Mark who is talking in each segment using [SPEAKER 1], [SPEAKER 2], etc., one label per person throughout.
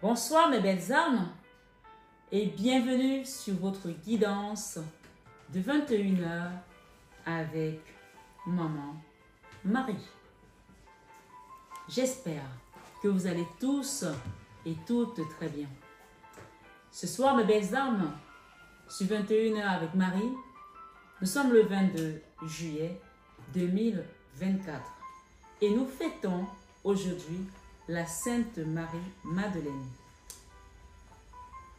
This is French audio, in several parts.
[SPEAKER 1] Bonsoir mes belles âmes et bienvenue sur votre guidance de 21h avec Maman Marie. J'espère que vous allez tous et toutes très bien. Ce soir mes belles âmes, sur 21h avec Marie, nous sommes le 22 juillet 2024 et nous fêtons aujourd'hui la Sainte Marie-Madeleine.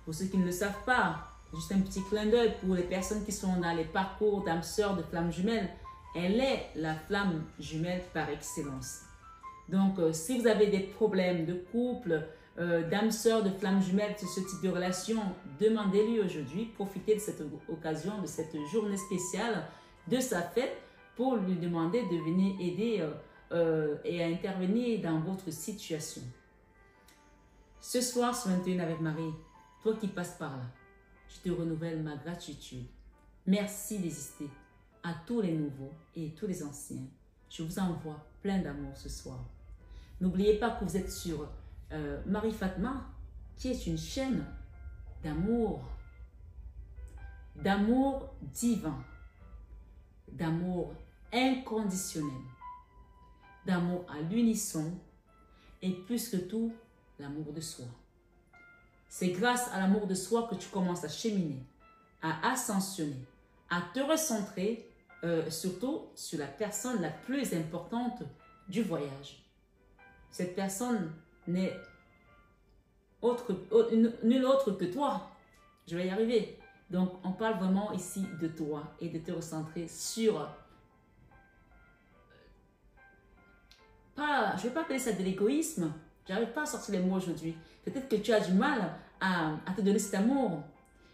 [SPEAKER 1] Pour ceux qui ne le savent pas, juste un petit clin d'œil pour les personnes qui sont dans les parcours d'âme sœur de flamme jumelle, elle est la flamme jumelle par excellence. Donc, si vous avez des problèmes de couple, d'âme sœur de flamme jumelle, ce type de relation, demandez-lui aujourd'hui, profitez de cette occasion, de cette journée spéciale de sa fête pour lui demander de venir aider et à intervenir dans votre situation. Ce soir, sur 21 avec Marie, toi qui passes par là, je te renouvelle ma gratitude. Merci d'exister à tous les nouveaux et tous les anciens. Je vous envoie plein d'amour ce soir. N'oubliez pas que vous êtes sur Marie Fatma, qui est une chaîne d'amour divin, d'amour inconditionnel, d'amour à l'unisson et plus que tout, l'amour de soi. C'est grâce à l'amour de soi que tu commences à cheminer, à ascensionner, à te recentrer surtout sur la personne la plus importante du voyage. Cette personne n'est nulle autre que toi. Je vais y arriver. Donc, on parle vraiment ici de toi et de te recentrer sur... je ne vais pas appeler ça de l'égoïsme. Je n'arrive pas à sortir les mots aujourd'hui. Peut-être que tu as du mal à te donner cet amour.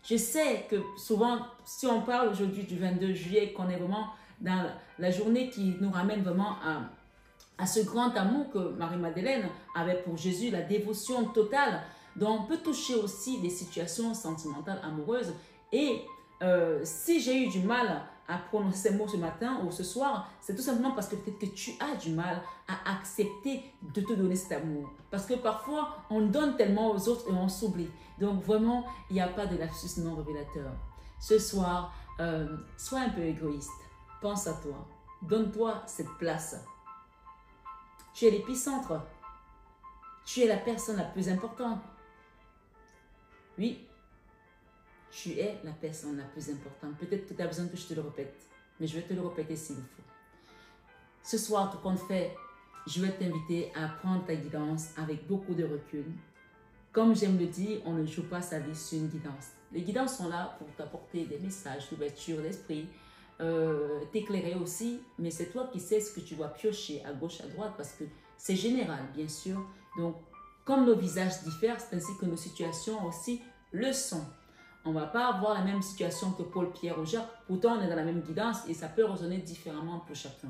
[SPEAKER 1] Je sais que souvent, si on parle aujourd'hui du 22 juillet, qu'on est vraiment dans la journée qui nous ramène vraiment à ce grand amour que Marie-Madeleine avait pour Jésus, la dévotion totale, dont on peut toucher aussi des situations sentimentales, amoureuses. Et si j'ai eu du mal à prononcer ces mots ce matin ou ce soir, c'est tout simplement parce que peut-être que tu as du mal à accepter de te donner cet amour. Parce que parfois, on donne tellement aux autres et on s'oublie. Donc vraiment, il n'y a pas de lapsus non révélateur. Ce soir, sois un peu égoïste. Pense à toi. Donne-toi cette place. Tu es l'épicentre. Tu es la personne la plus importante. Oui. Tu es la personne la plus importante. Peut-être que tu as besoin que je te le répète, mais je vais te le répéter s'il le faut. Ce soir, tout compte fait, je vais t'inviter à prendre ta guidance avec beaucoup de recul. Comme j'aime le dire, on ne joue pas sa vie sur une guidance. Les guidances sont là pour t'apporter des messages d'ouverture d'esprit, t'éclairer aussi, mais c'est toi qui sais ce que tu dois piocher à gauche, à droite, parce que c'est général, bien sûr. Donc, comme nos visages diffèrent, c'est ainsi que nos situations aussi le sont. On ne va pas avoir la même situation que Paul, Pierre ou Jacques. Pourtant, on est dans la même guidance et ça peut résonner différemment pour chacun.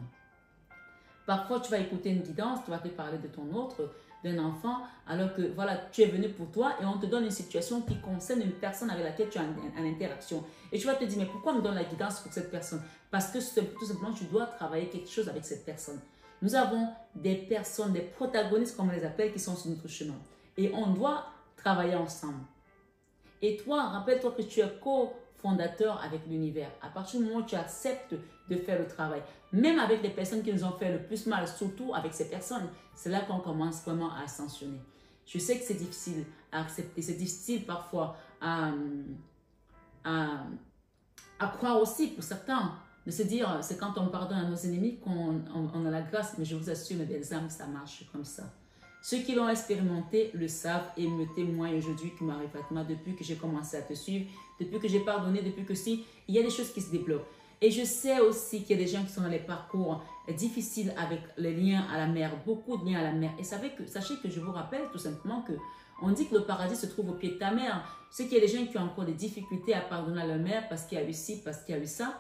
[SPEAKER 1] Parfois, tu vas écouter une guidance, tu vas te parler de ton autre, d'un enfant, alors que voilà, tu es venu pour toi et on te donne une situation qui concerne une personne avec laquelle tu as une interaction. Et tu vas te dire, mais pourquoi on me donne la guidance pour cette personne? Parce que tout simplement, tu dois travailler quelque chose avec cette personne. Nous avons des personnes, des protagonistes, comme on les appelle, qui sont sur notre chemin. Et on doit travailler ensemble. Et toi, rappelle-toi que tu es co-fondateur avec l'univers. À partir du moment où tu acceptes de faire le travail, même avec les personnes qui nous ont fait le plus mal, surtout avec ces personnes, c'est là qu'on commence vraiment à ascensionner. Je sais que c'est difficile à accepter, c'est difficile parfois à croire aussi pour certains, de se dire, c'est quand on pardonne à nos ennemis qu'on a la grâce, mais je vous assure, mes belles âmes, ça marche comme ça. Ceux qui l'ont expérimenté le savent et me témoignent aujourd'hui que Marie Fatma, depuis que j'ai commencé à te suivre, depuis que j'ai pardonné, depuis que si, il y a des choses qui se débloquent. Et je sais aussi qu'il y a des gens qui sont dans les parcours difficiles avec les liens à la mère, beaucoup de liens à la mère. Et sachez que je vous rappelle tout simplement que on dit que le paradis se trouve au pied de ta mère. Je sais qu'il y a des gens qui ont encore des difficultés à pardonner à leur mère parce qu'il y a eu ci, parce qu'il y a eu ça.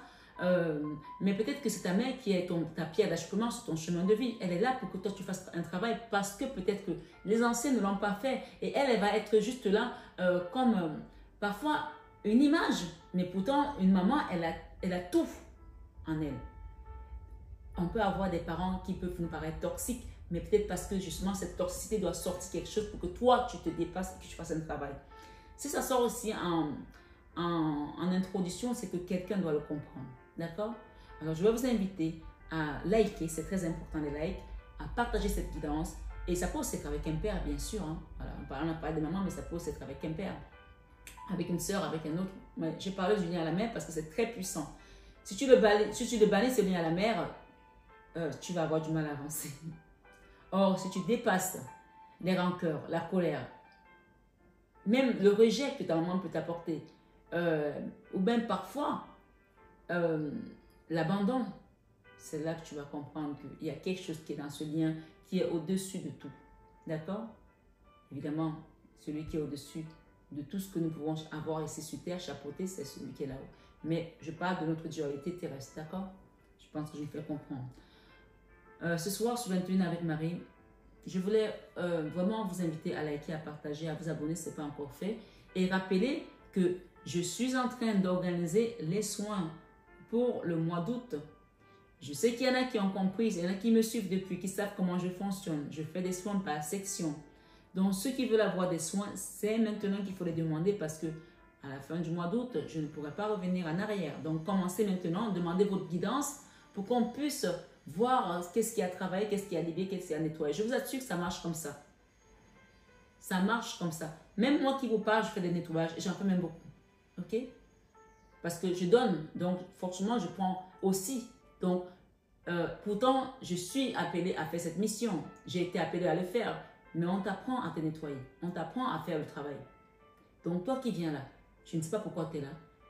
[SPEAKER 1] Mais peut-être que c'est ta mère qui est ta pierre d'achoppement sur ton chemin de vie. Elle est là pour que toi tu fasses un travail parce que peut-être que les anciens ne l'ont pas fait et elle va être juste là comme parfois une image. Mais pourtant une maman elle a tout en elle. On peut avoir des parents qui peuvent nous paraître toxiques mais peut-être parce que justement cette toxicité doit sortir quelque chose pour que toi tu te dépasses et que tu fasses un travail. Si ça sort aussi en introduction, c'est que quelqu'un doit le comprendre. D'accord? Alors je vais vous inviter à liker, c'est très important les likes, à partager cette guidance. Et ça peut aussi être avec un père, bien sûr. Hein. Voilà, on a parlé de maman, mais ça peut aussi être avec un père, avec une soeur, avec un autre. J'ai parlé du lien à la mère parce que c'est très puissant. Si tu le bannis ce lien à la mère, tu vas avoir du mal à avancer. Or, si tu dépasses les rancœurs, la colère, même le rejet que ta maman peut t'apporter, ou même parfois l'abandon, c'est là que tu vas comprendre qu'il y a quelque chose qui est dans ce lien qui est au-dessus de tout. D'accord? Évidemment, celui qui est au-dessus de tout ce que nous pouvons avoir ici sur terre, chapeauter, c'est celui qui est là-haut. Mais je parle de notre dualité terrestre, d'accord? Je pense que je me fais comprendre. Ce soir, sur 21 avec Marie, je voulais vraiment vous inviter à liker, à partager, à vous abonner si ce n'est pas encore fait. Et rappeler que je suis en train d'organiser les soins pour le mois d'août. Je sais qu'il y en a qui ont compris, il y en a qui me suivent depuis, qui savent comment je fonctionne. Je fais des soins par section. Donc, ceux qui veulent avoir des soins, c'est maintenant qu'il faut les demander parce que à la fin du mois d'août, je ne pourrai pas revenir en arrière. Donc, commencez maintenant, demandez votre guidance pour qu'on puisse voir qu'est-ce qui a travaillé, qu'est-ce qui a libéré, qu'est-ce qui a nettoyé. Je vous assure que ça marche comme ça. Ça marche comme ça. Même moi qui vous parle, je fais des nettoyages et j'en fais même beaucoup. OK? Parce que je donne, donc forcément, je prends aussi. Donc, pourtant, je suis appelée à faire cette mission. J'ai été appelée à le faire. Mais on t'apprend à te nettoyer. On t'apprend à faire le travail. Donc, toi qui viens là, je ne sais pas pourquoi tu es là.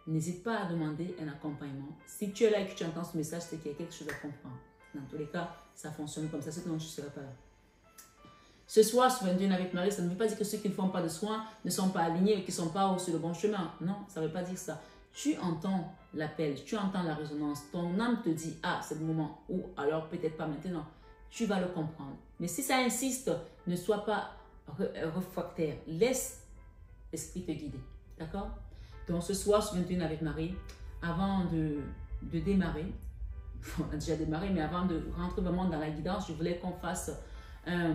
[SPEAKER 1] N'hésite pas à demander un accompagnement. Si tu es là et que tu entends ce message, c'est qu'il y a quelque chose à comprendre. Dans tous les cas, ça fonctionne comme ça. Sinon, je ne serai pas là. Ce soir, sur 21 avec Marie, ça ne veut pas dire que ceux qui ne font pas de soins ne sont pas alignés et qui ne sont pas sur le bon chemin. Non, ça ne veut pas dire ça. Tu entends l'appel, tu entends la résonance. Ton âme te dit, ah, c'est le moment. Ou alors, peut-être pas maintenant. Tu vas le comprendre. Mais si ça insiste, ne sois pas réfractaire. Laisse l'esprit te guider. D'accord? Donc, ce soir, sur 21 avec Marie, avant de démarrer, on a déjà démarré, mais avant de rentrer vraiment dans la guidance, je voulais qu'on fasse un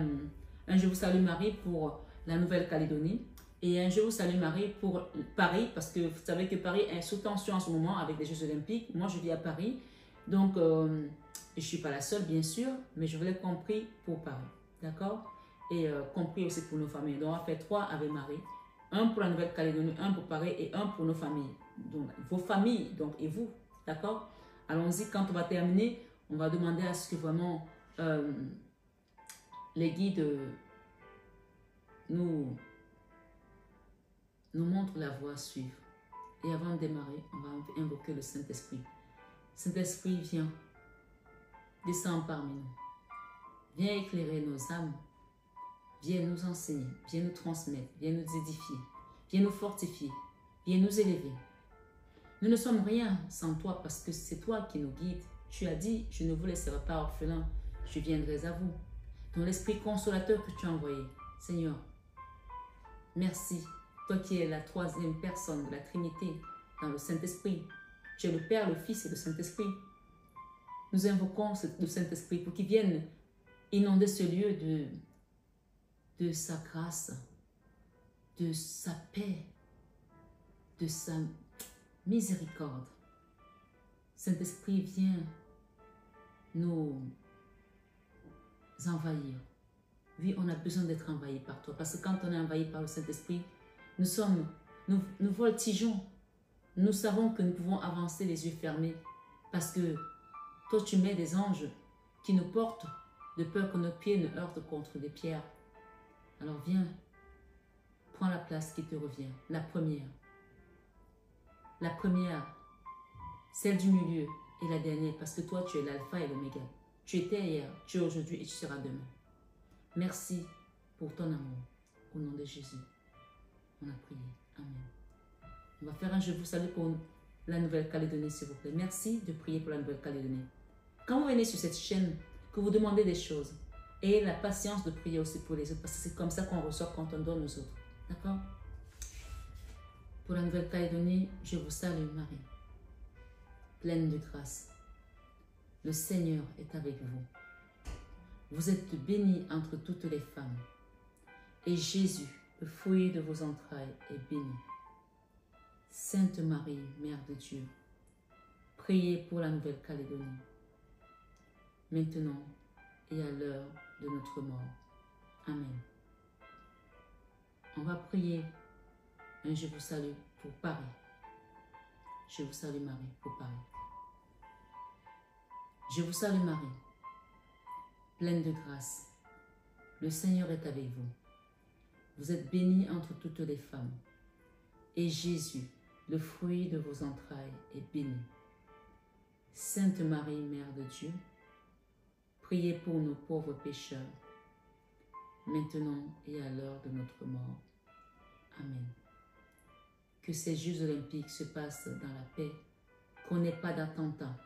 [SPEAKER 1] Je vous salue Marie pour la Nouvelle-Calédonie et un Je vous salue Marie pour Paris, parce que vous savez que Paris est sous tension en ce moment avec les Jeux Olympiques. Moi, je vis à Paris, donc je ne suis pas la seule, bien sûr, mais je voulais qu'on prie pour Paris, d'accord? Et qu'on prie aussi pour nos familles. Donc, on va faire 3 Ave Marie, un pour la Nouvelle-Calédonie, un pour Paris et un pour nos familles. Donc, vos familles, donc, et vous, d'accord? Allons-y, quand on va terminer, on va demander à ce que vraiment les guides nous montrent la voie à suivre. Et avant de démarrer, on va invoquer le Saint-Esprit. Saint-Esprit, viens, descends parmi nous. Viens éclairer nos âmes. Viens nous enseigner, viens nous transmettre, viens nous édifier, viens nous fortifier, viens nous élever. Nous ne sommes rien sans toi parce que c'est toi qui nous guides. Tu as dit, je ne vous laisserai pas orphelin, je viendrai à vous. Dans l'esprit consolateur que tu as envoyé, Seigneur, merci. Toi qui es la 3e personne de la Trinité dans le Saint-Esprit. Tu es le Père, le Fils et le Saint-Esprit. Nous invoquons le Saint-Esprit pour qu'il vienne inonder ce lieu de sa grâce, de sa paix, de sa miséricorde. Saint-Esprit, viens nous envahir. Oui, on a besoin d'être envahi par toi, parce que quand on est envahi par le Saint-Esprit, nous voltigeons. Nous savons que nous pouvons avancer les yeux fermés, parce que toi, tu mets des anges qui nous portent de peur que nos pieds ne heurtent contre des pierres. Alors viens, prends la place qui te revient, la première, celle du milieu et la dernière, parce que toi tu es l'alpha et l'oméga. Tu étais hier, tu es aujourd'hui et tu seras demain. Merci pour ton amour. Au nom de Jésus, on a prié. Amen. On va faire un Je vous salue pour la Nouvelle-Calédonie, s'il vous plaît. Merci de prier pour la Nouvelle-Calédonie. Quand vous venez sur cette chaîne, que vous demandez des choses, ayez la patience de prier aussi pour les autres, parce que c'est comme ça qu'on ressort quand on donne aux autres. D'accord? Pour la Nouvelle-Calédonie, je vous salue Marie, pleine de grâce. Le Seigneur est avec vous. Vous êtes bénie entre toutes les femmes. Et Jésus, le fruit de vos entrailles, est béni. Sainte Marie, Mère de Dieu, priez pour la Nouvelle-Calédonie, maintenant et à l'heure de notre mort. Amen. On va prier un Je vous salue pour Paris. Je vous salue Marie pour Paris. Je vous salue Marie, pleine de grâce. Le Seigneur est avec vous. Vous êtes bénie entre toutes les femmes. Et Jésus, le fruit de vos entrailles, est béni. Sainte Marie, Mère de Dieu, priez pour nos pauvres pécheurs, maintenant et à l'heure de notre mort. Amen. Que ces Jeux olympiques se passent dans la paix, qu'on n'ait pas d'attentats,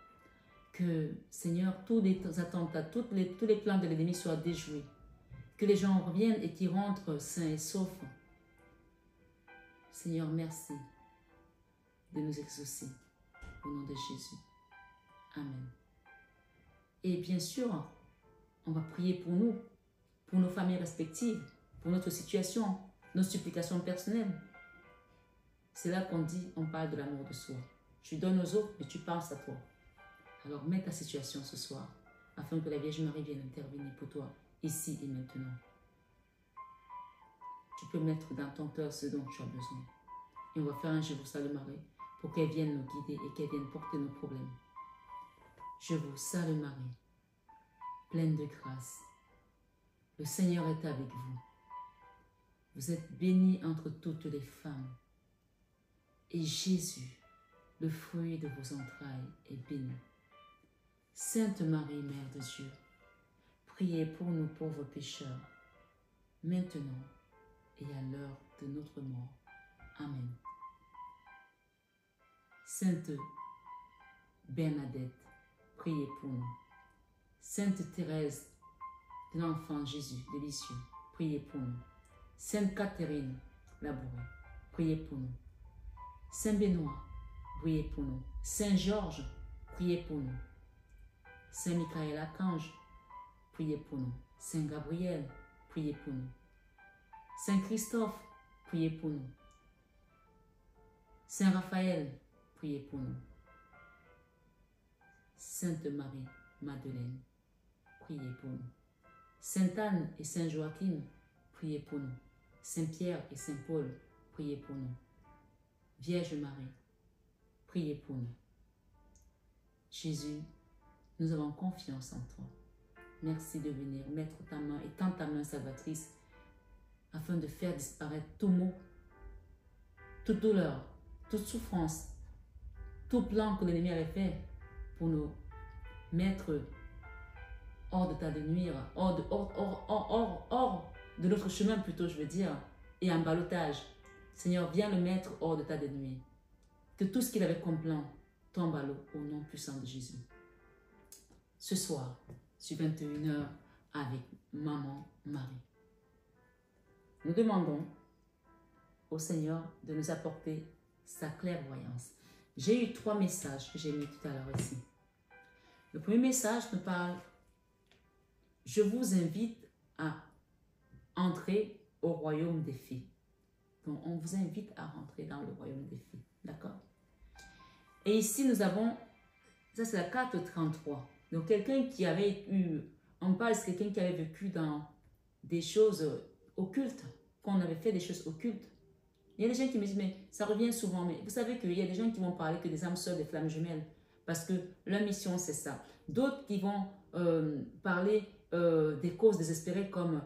[SPEAKER 1] que, Seigneur, tous les attentats, tous les plans de l'ennemi soient déjoués, que les gens reviennent et qu'ils rentrent sains et saufs. Seigneur, merci de nous exaucer au nom de Jésus. Amen. Et bien sûr, on va prier pour nous, pour nos familles respectives, pour notre situation, nos supplications personnelles. C'est là qu'on dit, on parle de l'amour de soi. Tu donnes aux autres, mais tu penses à toi. Alors mets ta situation ce soir, afin que la Vierge Marie vienne intervenir pour toi, ici et maintenant. Tu peux mettre dans ton cœur ce dont tu as besoin. Et on va faire un Je vous salue Marie, pour qu'elle vienne nous guider et qu'elle vienne porter nos problèmes. Je vous salue Marie, pleine de grâce. Le Seigneur est avec vous. Vous êtes bénie entre toutes les femmes. Et Jésus, le fruit de vos entrailles, est béni. Sainte Marie, Mère de Dieu, priez pour nous pauvres pécheurs, maintenant et à l'heure de notre mort. Amen. Sainte Bernadette, priez pour nous. Sainte Thérèse de l'Enfant Jésus de Lisieux, priez pour nous. Sainte Catherine Labouré, priez pour nous. Saint Benoît, priez pour nous. Saint Georges, priez pour nous. Saint Michael Archange, priez pour nous. Saint Gabriel, priez pour nous. Saint Christophe, priez pour nous. Saint Raphaël, priez pour nous. Sainte Marie Madeleine, priez pour nous. Sainte Anne et Saint Joachim, priez pour nous. Saint Pierre et Saint Paul, priez pour nous. Vierge Marie, priez pour nous. Jésus, nous avons confiance en toi. Merci de venir mettre ta main et tendre ta main salvatrice afin de faire disparaître tout mot, toute douleur, toute souffrance, tout plan que l'ennemi avait fait pour nous mettre hors de ta de nuire, hors de notre chemin plutôt, je veux dire, et en ballottage. Seigneur, viens le mettre hors de ta de nuire. Que tout ce qu'il avait comme plan tombe à l'eau au nom puissant de Jésus. Ce soir, sur 21h, avec Maman Marie. Nous demandons au Seigneur de nous apporter sa clairvoyance. J'ai eu 3 messages que j'ai mis tout à l'heure ici. Le premier message me parle, je vous invite à entrer au royaume des fées. Donc, on vous invite à rentrer dans le royaume des fées. D'accord? Et ici, nous avons, ça c'est la carte 33. Donc, quelqu'un qui avait eu, on parle de quelqu'un qui avait vécu dans des choses occultes, qu'on avait fait des choses occultes. Il y a des gens qui me disent, mais ça revient souvent. Mais vous savez qu'il y a des gens qui vont parler que des âmes sœurs, des flammes jumelles. Parce que leur mission, c'est ça. D'autres qui vont parler des causes désespérées comme,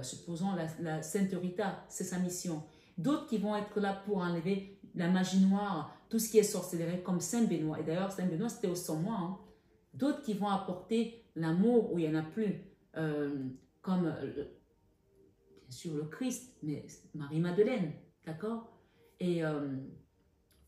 [SPEAKER 1] supposons, la Sainte Rita, c'est sa mission. D'autres qui vont être là pour enlever la magie noire, tout ce qui est sorcellerie, comme Saint Benoît. Et d'ailleurs, Saint Benoît, c'était au sommet. Hein. D'autres qui vont apporter l'amour où il n'y en a plus, comme, bien sûr, le Christ, mais Marie-Madeleine, d'accord? Et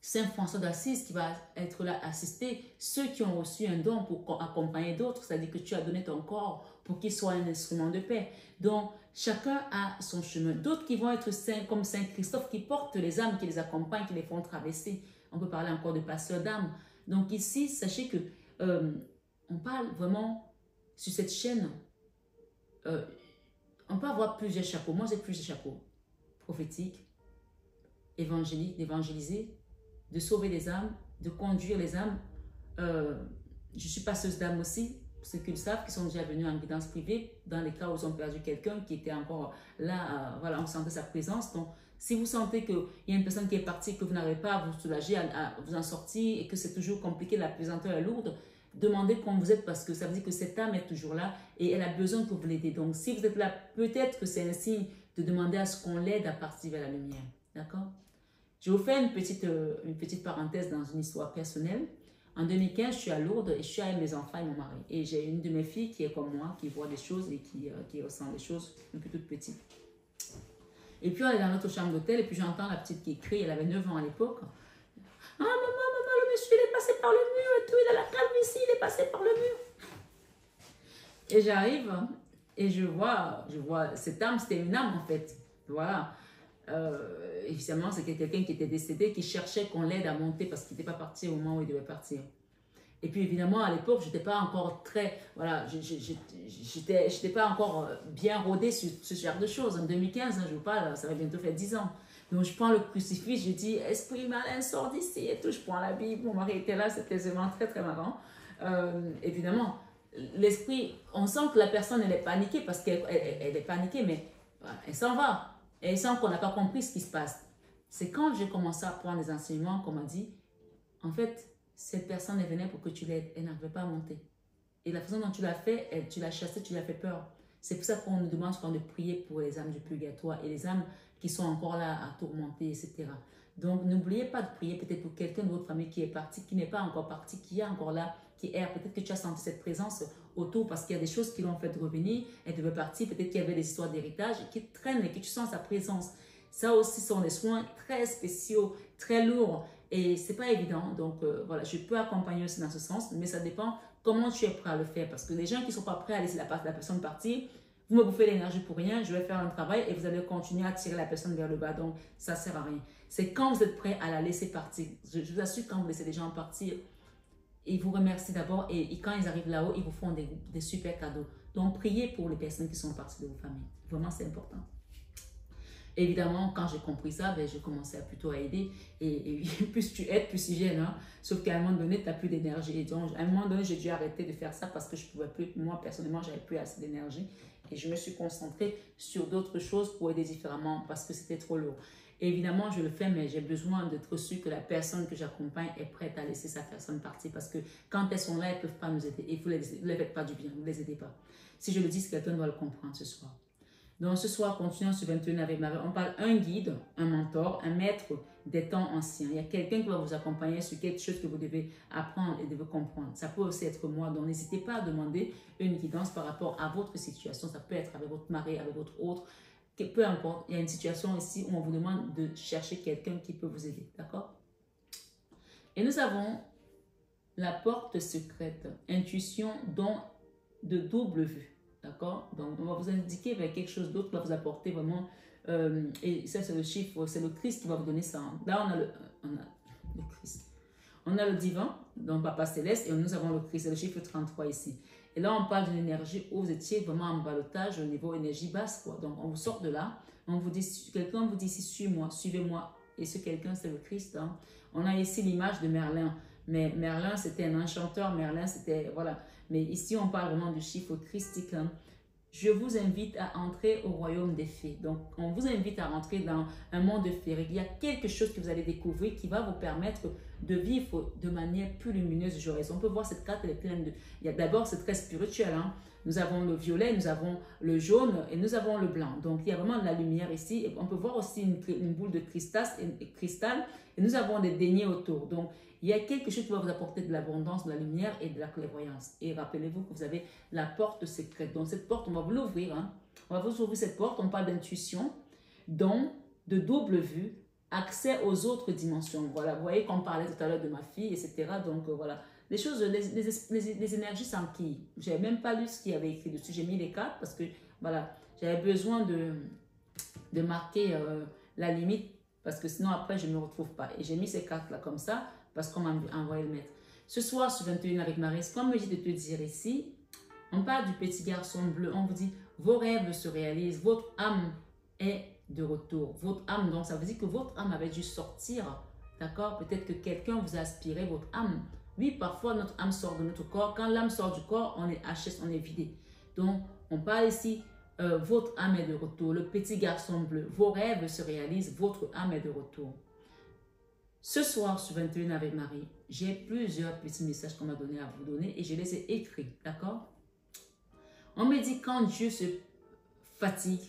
[SPEAKER 1] Saint François d'Assise qui va être là, assister ceux qui ont reçu un don pour accompagner d'autres, c'est-à-dire que tu as donné ton corps pour qu'il soit un instrument de paix. Donc, chacun a son chemin. D'autres qui vont être saints comme Saint Christophe qui portent les âmes, qui les accompagnent, qui les font traverser. On peut parler encore de pasteurs d'âmes. Donc ici, sachez que on parle vraiment sur cette chaîne euh, on peut avoir plusieurs chapeaux. Moi, j'ai plusieurs chapeaux. Prophétique, évangélique, d'évangéliser, de sauver les âmes, de conduire les âmes. Je suis passeuse d'âmes aussi, pour ceux qui le savent, qui sont déjà venus en guidance privée, dans les cas où ils ont perdu quelqu'un qui était encore là, voilà, on sentait sa présence. Donc, si vous sentez qu'il y a une personne qui est partie, que vous n'arrivez pas à vous soulager, à vous en sortir, et que c'est toujours compliqué, la pesanteur est lourde, demandez comment vous êtes, parce que ça veut dire que cette âme est toujours là, et elle a besoin que vous l'aidez. Donc, si vous êtes là, peut-être que c'est un signe de demander à ce qu'on l'aide à partir vers la lumière. D'accord? Je vais vous faire une petite parenthèse dans une histoire personnelle. En 2015, je suis à Lourdes et je suis avec mes enfants et mon mari. Et j'ai une de mes filles qui est comme moi, qui voit des choses et qui ressent des choses depuis toute petite. Et puis on est dans notre chambre d'hôtel et puis j'entends la petite qui crie, elle avait 9 ans à l'époque. Ah maman, le monsieur il est passé par le mur et tout, il a la calvitie, il est passé par le mur. Et j'arrive et je vois cette âme, c'était une âme en fait. Voilà. Évidemment, c'était quelqu'un qui était décédé, qui cherchait qu'on l'aide à monter parce qu'il n'était pas parti au moment où il devait partir. Et puis évidemment, à l'époque, je n'étais pas encore très, voilà, j'étais pas encore bien rodée sur ce genre de choses. En 2015, hein, je vous parle, ça va bientôt faire 10 ans. Donc je prends le crucifix, je dis, esprit malin, sort d'ici et tout. Je prends la Bible, mon mari était là, c'était vraiment très très marrant. Évidemment, l'esprit, on sent que la personne, elle est paniquée parce qu'elle est paniquée, mais elle s'en va. Et elle sent qu'on n'a pas compris ce qui se passe. C'est quand j'ai commencé à prendre des enseignements qu'on m'a dit, en fait, cette personne, elle venait pour que tu l'aides. Elle n'arrivait pas à monter. Et la façon dont tu l'as fait, tu l'as chassée, tu l'as fait peur. C'est pour ça qu'on nous demande souvent de prier pour les âmes du purgatoire et les âmes qui sont encore là à tourmenter, etc. Donc, n'oubliez pas de prier peut-être pour quelqu'un de votre famille qui est parti, qui n'est pas encore parti, qui est encore là, qui erre. Peut-être que tu as senti cette présence autour parce qu'il y a des choses qui l'ont fait revenir. Elle devait partir. Peut-être qu'il y avait des histoires d'héritage qui traînent et que tu sens sa présence. Ça aussi sont des soins très spéciaux, très lourds. Et c'est pas évident, donc voilà, je peux accompagner aussi dans ce sens, mais ça dépend comment tu es prêt à le faire. Parce que les gens qui ne sont pas prêts à laisser la personne partir, vous me bouffez l'énergie pour rien, je vais faire un travail et vous allez continuer à tirer la personne vers le bas. Donc ça ne sert à rien. C'est quand vous êtes prêt à la laisser partir. Je vous assure, quand vous laissez les gens partir, ils vous remercient d'abord et quand ils arrivent là-haut, ils vous font des super cadeaux. Donc priez pour les personnes qui sont parties de vos familles. Vraiment, c'est important. Évidemment, quand j'ai compris ça, ben, j'ai commencé plutôt à aider. Et plus tu aides, plus ils gênent. Hein? Sauf qu'à un moment donné, tu n'as plus d'énergie. Et donc, à un moment donné, j'ai dû arrêter de faire ça parce que je ne pouvais plus. Moi, personnellement, je n'avais plus assez d'énergie. Et je me suis concentrée sur d'autres choses pour aider différemment parce que c'était trop lourd. Et évidemment, je le fais, mais j'ai besoin d'être sûr que la personne que j'accompagne est prête à laisser sa personne partir. Parce que quand elles sont là, elles ne peuvent pas nous aider. Et vous ne les faites pas du bien, vous ne les aidez pas. Si je le dis, quelqu'un doit le comprendre ce soir. Donc ce soir, continuons sur 21 avec Marie. On parle un guide, un mentor, un maître des temps anciens. Il y a quelqu'un qui va vous accompagner sur quelque chose que vous devez apprendre et devez comprendre. Ça peut aussi être moi. Donc n'hésitez pas à demander une guidance par rapport à votre situation. Ça peut être avec votre mari, avec votre autre. Peu importe, il y a une situation ici où on vous demande de chercher quelqu'un qui peut vous aider. D'accord? Et nous avons la porte secrète, intuition, don de double vue. D'accord? Donc, on va vous indiquer vers quelque chose d'autre qui va vous apporter vraiment. Et ça, c'est le chiffre, c'est le Christ qui va vous donner ça. Là, on a le Christ. On a le divin, donc Papa Céleste, et nous avons le Christ, c'est le chiffre 33 ici. Et là, on parle d'une énergie où vous étiez vraiment en ballottage au niveau énergie basse, quoi. Donc, on vous sort de là. On vous dit, quelqu'un vous dit ici, suis-moi, suivez-moi. Et ce quelqu'un, c'est le Christ. Hein. On a ici l'image de Merlin. Mais Merlin, c'était un enchanteur. Merlin, c'était, voilà. Mais ici, on parle vraiment du chiffre christique. Hein. Je vous invite à entrer au royaume des fées. Donc, on vous invite à rentrer dans un monde féerique. Il y a quelque chose que vous allez découvrir qui va vous permettre de vivre de manière plus lumineuse, joyeuse. On peut voir cette carte, elle est pleine de... D'abord, c'est très spirituel. Hein. Nous avons le violet, nous avons le jaune et nous avons le blanc. Donc, il y a vraiment de la lumière ici. Et on peut voir aussi une boule de cristal et nous avons des deniers autour. Donc, il y a quelque chose qui va vous apporter de l'abondance, de la lumière et de la clairvoyance. Et rappelez-vous que vous avez la porte secrète. Donc, cette porte, on va vous l'ouvrir. Hein. On va vous ouvrir cette porte. On parle d'intuition, don, de double vue, accès aux autres dimensions. Voilà, vous voyez qu'on parlait tout à l'heure de ma fille, etc. Donc, voilà. Les choses, les énergies s'enquillent. Je n'avais même pas lu ce qu'il y avait écrit dessus. J'ai mis les cartes parce que, voilà, j'avais besoin de marquer la limite parce que sinon, après, je ne me retrouve pas. Et j'ai mis ces cartes-là comme ça parce qu'on m'a envoyé le mettre. Ce soir, sur 21 avec Marie, ce qu'on me dit de te dire ici, on parle du petit garçon bleu. On vous dit, vos rêves se réalisent, votre âme est de retour. Votre âme, donc ça veut dire que votre âme avait dû sortir, d'accord? Peut-être que quelqu'un vous a aspiré votre âme. Oui, parfois notre âme sort de notre corps. Quand l'âme sort du corps, on est HS, on est vidé. Donc, on parle ici, votre âme est de retour. Le petit garçon bleu, vos rêves se réalisent, votre âme est de retour. Ce soir, sur 21 avec Marie, j'ai plusieurs petits messages qu'on m'a donné à vous donner et je les ai écrits, d'accord? On me dit quand Dieu se fatigue,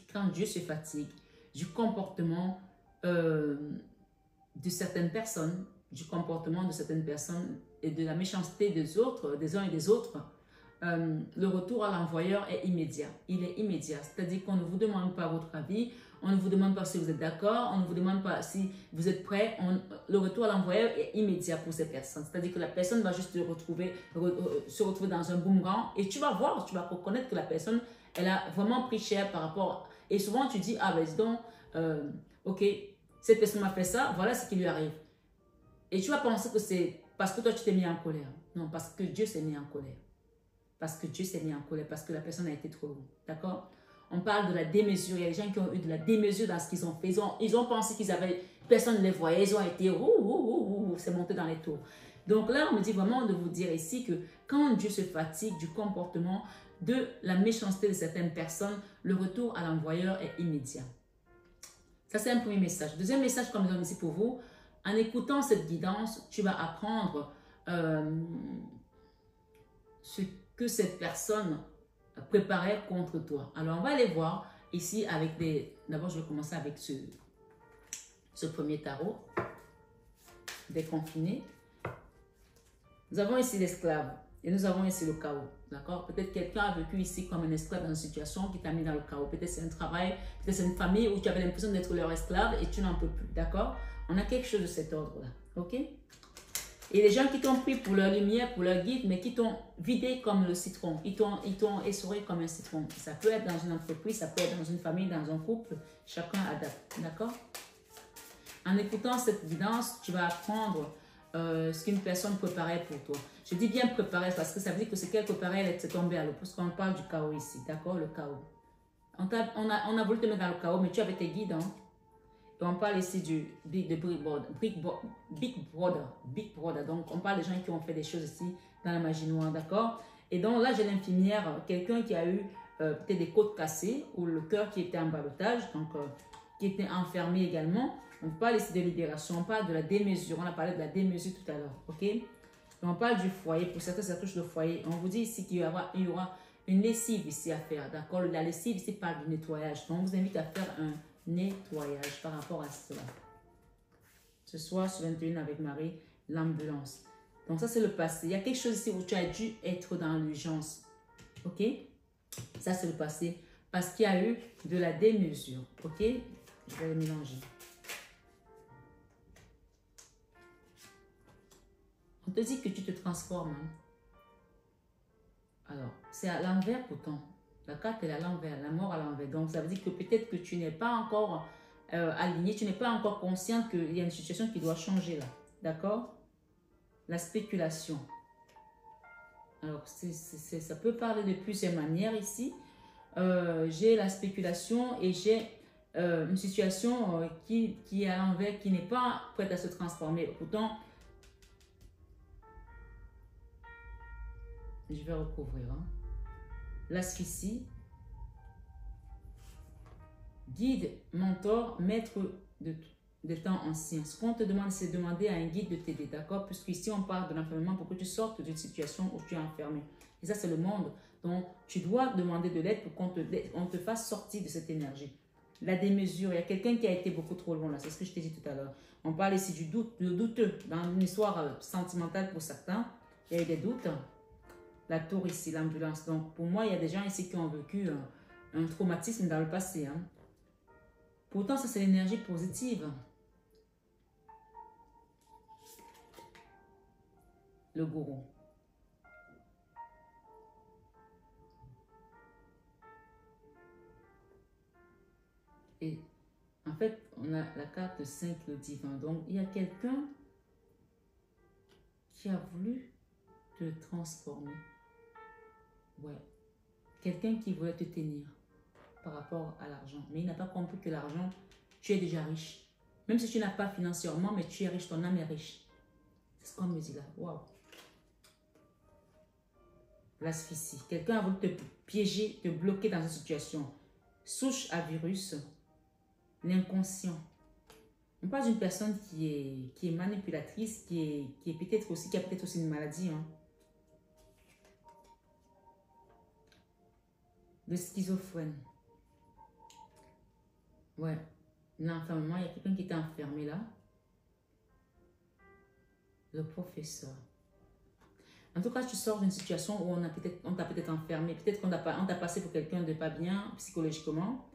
[SPEAKER 1] du comportement de certaines personnes, et de la méchanceté des autres, des uns et des autres, le retour à l'envoyeur est immédiat. Il est immédiat, c'est-à-dire qu'on ne vous demande pas votre avis, on ne vous demande pas si vous êtes d'accord, on ne vous demande pas si vous êtes prêt. Le retour à l'envoyeur est immédiat pour ces personnes. C'est-à-dire que la personne va juste se retrouver dans un boomerang et tu vas voir, tu vas reconnaître que la personne, elle a vraiment pris cher par rapport. Et souvent tu dis, ah ben dis donc, ok, cette personne m'a fait ça, voilà ce qui lui arrive. Et tu vas penser que c'est parce que toi tu t'es mis en colère. Non, parce que Dieu s'est mis en colère. Parce que que la personne a été trop loin. D'accord? On parle de la démesure. Il y a des gens qui ont eu de la démesure dans ce qu'ils ont fait. Ils ont pensé qu'ils avaient... Personne ne les voyait. Ils ont été... c'est monté dans les tours. Donc là, on me dit vraiment de vous dire ici que quand Dieu se fatigue du comportement, de la méchanceté de certaines personnes, le retour à l'envoyeur est immédiat. Ça, c'est un premier message. Deuxième message qu'on me donne ici pour vous. En écoutant cette guidance, tu vas apprendre ce que cette personne préparait contre toi. Alors, on va aller voir ici avec des... D'abord, je vais commencer avec ce premier tarot. Déconfiné. Nous avons ici l'esclave et nous avons ici le chaos. D'accord? Peut-être quelqu'un a vécu ici comme un esclave dans une situation qui t'a mis dans le chaos. Peut-être c'est un travail, peut-être c'est une famille où tu avais l'impression d'être leur esclave et tu n'en peux plus. D'accord? On a quelque chose de cet ordre-là. OK? Et les gens qui t'ont pris pour leur lumière, pour leur guide, mais qui t'ont vidé comme le citron. Ils t'ont essoré comme un citron. Ça peut être dans une entreprise, ça peut être dans une famille, dans un couple. Chacun adapte. D'accord? En écoutant cette guidance, tu vas apprendre ce qu'une personne préparait pour toi. Je dis bien préparer parce que ça veut dire que ce qu'elle préparait, elle s'est tombée à l'eau. Parce qu'on parle du chaos ici. D'accord? Le chaos. On a voulu te mettre dans le chaos, mais tu avais tes guides. Hein? Et on parle ici de Big Brother. Donc, on parle des gens qui ont fait des choses ici dans la magie noire, d'accord? Et donc, là, j'ai l'infirmière, quelqu'un qui a eu peut-être des côtes cassées ou le cœur qui était en ballottage, donc qui était enfermé également. On parle ici de libération, on parle de la démesure. On a parlé de la démesure tout à l'heure, ok? Et on parle du foyer. Pour certains, ça touche le foyer. On vous dit ici qu'il y aura une lessive ici à faire, d'accord? La lessive ici parle du nettoyage. Donc, on vous invite à faire un nettoyage par rapport à cela. Ce soir, sur 21 avec Marie, l'ambulance. Donc ça, c'est le passé. Il y a quelque chose ici où tu as dû être dans l'urgence. Ok? Ça, c'est le passé. Parce qu'il y a eu de la démesure. Ok? Je vais le mélanger. On te dit que tu te transformes. Hein? Alors, c'est à l'envers pourtant. La carte est à l'envers, la mort à l'envers. Donc, ça veut dire que peut-être que tu n'es pas encore aligné, tu n'es pas encore consciente qu'il y a une situation qui doit changer là. D'accord? La spéculation. Alors, ça peut parler de plusieurs manières ici. J'ai la spéculation et j'ai une situation qui est à l'envers, qui n'est pas prête à se transformer. Pourtant, je vais recouvrir. Hein. L'asphyxie. Guide, mentor, maître de temps ancien. Ce qu'on te demande, c'est de demander à un guide de t'aider, d'accord? Puisqu'ici, on parle de l'enfermement pour que tu sortes d'une situation où tu es enfermé. Et ça, c'est le monde. Donc, tu dois demander de l'aide pour qu'on te fasse sortir de cette énergie. La démesure, il y a quelqu'un qui a été beaucoup trop loin là. C'est ce que je t'ai dit tout à l'heure. On parle ici du doute, le douteux, dans une histoire sentimentale pour certains. Il y a eu des doutes. La tour ici, l'ambulance. Donc, pour moi, il y a des gens ici qui ont vécu un traumatisme dans le passé. Hein. Pourtant, ça, c'est l'énergie positive. Le gourou. Et en fait, on a la carte 5, le divin. Donc, il y a quelqu'un qui a voulu te transformer. Ouais. Quelqu'un qui voulait te tenir. par rapport à l'argent. Mais il n'a pas compris que l'argent, tu es déjà riche. Même si tu n'as pas financièrement, mais tu es riche, ton âme est riche. C'est ce qu'on me dit là. Waouh. L'asphyxie. Quelqu'un a voulu te piéger, te bloquer dans une situation. Souche à virus. L'inconscient. On parle d'une personne qui est manipulatrice, qui a peut-être aussi une maladie. Hein. Le schizophrène. Ouais. L'enfermement, il y a quelqu'un qui était enfermé là. Le professeur. En tout cas, tu sors d'une situation où on t'a peut-être enfermé. Peut-être qu'on t'a passé pour quelqu'un de pas bien psychologiquement.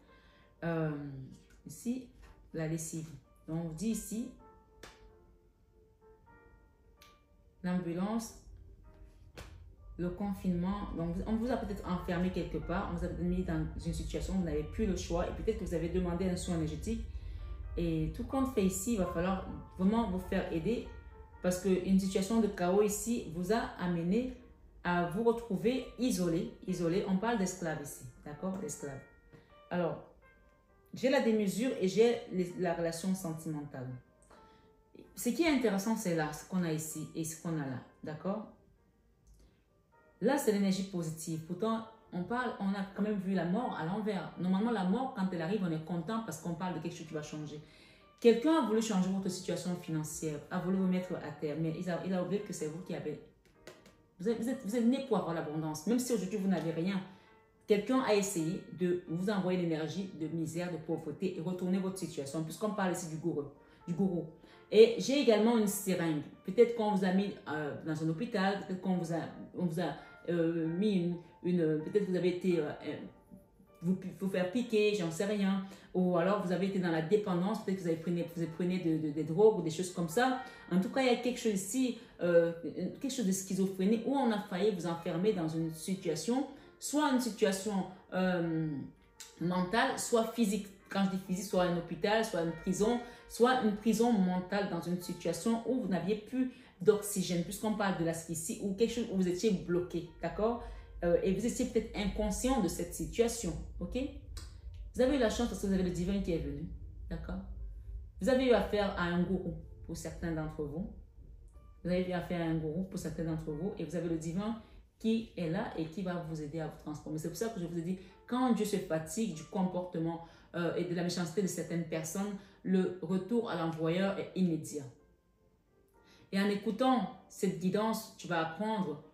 [SPEAKER 1] Ici, la lessive. Donc, on dit ici, l'ambulance, le confinement. Donc, on vous a peut-être enfermé quelque part. On vous a peut-être mis dans une situation où vous n'avez plus le choix. Et peut-être que vous avez demandé un soin énergétique. Et tout compte fait ici, il va falloir vraiment vous faire aider. Parce qu'une situation de chaos ici vous a amené à vous retrouver isolé. Isolé, on parle d'esclave ici. D'accord? L'esclave. Alors, j'ai la démesure et j'ai la relation sentimentale. Ce qui est intéressant, c'est là, ce qu'on a ici et ce qu'on a là. D'accord? Là, c'est l'énergie positive. Pourtant, on a quand même vu la mort à l'envers. Normalement, la mort, quand elle arrive, on est content parce qu'on parle de quelque chose qui va changer. Quelqu'un a voulu changer votre situation financière, a voulu vous mettre à terre, mais il a oublié que c'est vous qui avez... Vous êtes né pour avoir l'abondance. Même si aujourd'hui, vous n'avez rien, quelqu'un a essayé de vous envoyer l'énergie de misère, de pauvreté et retourner votre situation, puisqu'on parle ici du gourou. Et j'ai également une seringue. Peut-être qu'on vous a mis dans un hôpital, peut-être qu'on vous a mis peut-être vous avez été... vous faire piquer, j'en sais rien. Ou alors vous avez été dans la dépendance, peut-être que vous prenez des drogues ou des choses comme ça. En tout cas, il y a quelque chose ici, quelque chose de schizophrénie où on a failli vous enfermer dans une situation, soit une situation mentale, soit physique. Quand je dis physique, soit un hôpital, soit une prison mentale dans une situation où vous n'aviez plus d'oxygène, puisqu'on parle de l'asphyxie ou quelque chose où vous étiez bloqué, d'accord? Et vous étiez peut-être inconscient de cette situation, ok? Vous avez eu la chance parce que vous avez le divin qui est venu, d'accord? Vous avez eu affaire à un gourou pour certains d'entre vous. Vous avez eu affaire à un gourou pour certains d'entre vous et vous avez le divin qui est là et qui va vous aider à vous transformer. C'est pour ça que je vous ai dit, quand Dieu se fatigue du comportement et de la méchanceté de certaines personnes, le retour à l'envoyeur est immédiat. Et en écoutant cette guidance, tu vas apprendre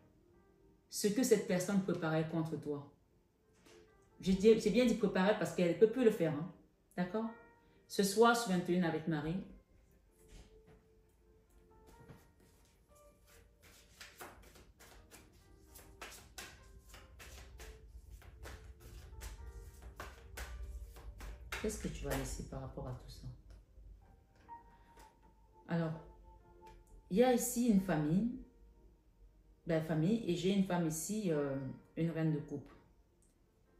[SPEAKER 1] ce que cette personne préparait contre toi. J'ai bien dit préparer parce qu'elle ne peut plus le faire. Hein? D'accord? Ce soir, sur 21 avec Marie, qu'est-ce que tu vas laisser par rapport à tout ça? Alors, il y a ici une famille, et j'ai une femme ici, une reine de coupe.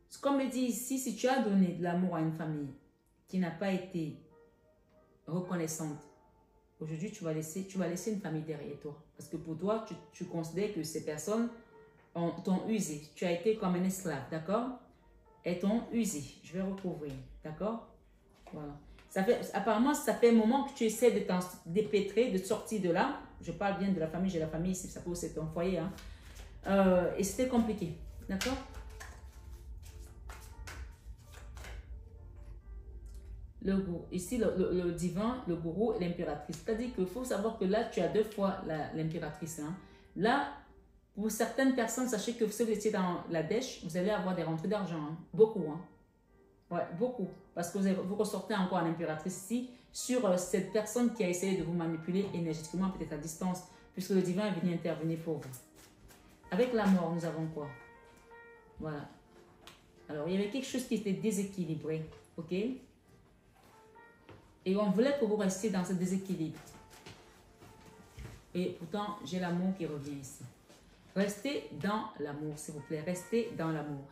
[SPEAKER 1] Ce qu'on me dit ici, si tu as donné de l'amour à une famille qui n'a pas été reconnaissante, aujourd'hui tu vas laisser une famille derrière toi. Parce que pour toi, tu considères que ces personnes t'ont usé. Tu as été comme un esclave, d'accord? Elles t'ont usé. Je vais recouvrir, d'accord? Voilà. Apparemment, ça fait un moment que tu essaies de t'en dépêtrer, de sortir de là. Je parle bien de la famille, j'ai la famille ici, ça peut être ton foyer. Hein. Et c'était compliqué, d'accord? Le gourou, ici le divin, le gourou et l'impératrice. C'est-à-dire qu'il faut savoir que là, tu as deux fois l'impératrice. Hein. Là, pour certaines personnes, sachez que si vous étiez dans la dèche, vous allez avoir des rentrées d'argent. Hein. Beaucoup. Hein. Ouais, beaucoup. Parce que vous ressortez encore l'impératrice ici sur cette personne qui a essayé de vous manipuler énergétiquement, peut-être à distance, puisque le divin est venu intervenir pour vous. Avec la mort, nous avons quoi? Voilà. Alors, il y avait quelque chose qui était déséquilibré. Ok? Et on voulait que vous restiez dans ce déséquilibre. Et pourtant, j'ai l'amour qui revient ici. Restez dans l'amour, s'il vous plaît. Restez dans l'amour.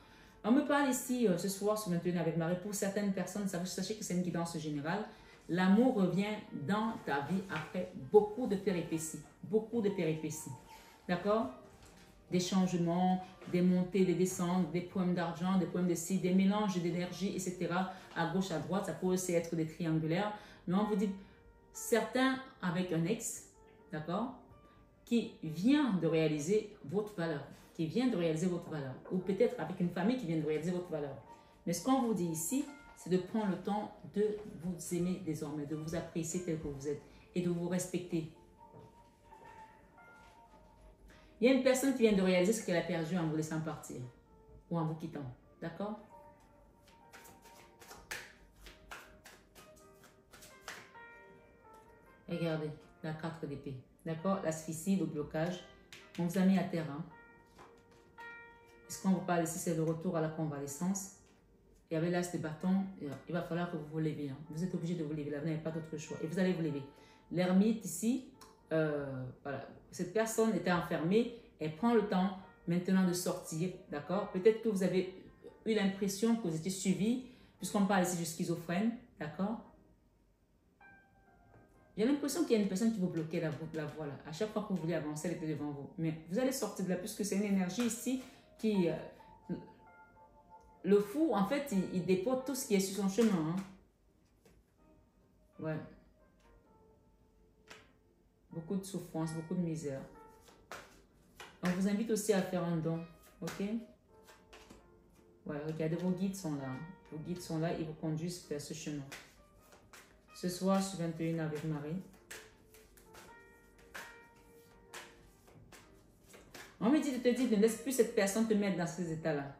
[SPEAKER 1] On me parle ici, ce soir, sur 21 avec Marie. Pour certaines personnes, sachez que c'est une guidance générale. L'amour revient dans ta vie après beaucoup de péripéties. Beaucoup de péripéties. D'accord? des changements, des montées, des descentes, des problèmes d'argent, des problèmes de ci, des mélanges d'énergie, etc. À gauche, à droite, ça peut aussi être des triangulaires. Mais on vous dit, certains avec un ex, d'accord, qui vient de réaliser votre valeur, qui vient de réaliser votre valeur, ou peut-être avec une famille qui vient de réaliser votre valeur. Mais ce qu'on vous dit ici, c'est de prendre le temps de vous aimer désormais, de vous apprécier tel que vous êtes et de vous respecter. Il y a une personne qui vient de réaliser ce qu'elle a perdu en vous laissant partir ou en vous quittant. D'accord? Regardez, la 4 d'épée. D'accord? L'asphyxie, le blocage. On vous a mis à terre. Hein? Ce qu'on vous parle ici, c'est le retour à la convalescence. Et avec l'as de bâton, il va falloir que vous vous leviez. Hein? Vous êtes obligé de vous lever. Là, vous n'avez pas d'autre choix. Et vous allez vous lever. L'ermite ici, voilà. Cette personne était enfermée. Elle prend le temps maintenant de sortir. D'accord? Peut-être que vous avez eu l'impression que vous étiez suivi, puisqu'on parle ici de schizophrène. D'accord? J'ai l'impression qu'il y a une personne qui vous bloquait la voie. Là. À chaque fois que vous voulez avancer, elle était devant vous. Mais vous allez sortir de là, puisque c'est une énergie ici qui... le fou, en fait, il dépose tout ce qui est sur son chemin. Hein. Ouais. Beaucoup de souffrance, beaucoup de misère. On vous invite aussi à faire un don. Ok? Ouais, regardez, vos guides sont là. Vos guides sont là, ils vous conduisent vers ce chemin. Ce soir, sur 21 avec Marie. On me dit de te dire, ne laisse plus cette personne te mettre dans ces états-là.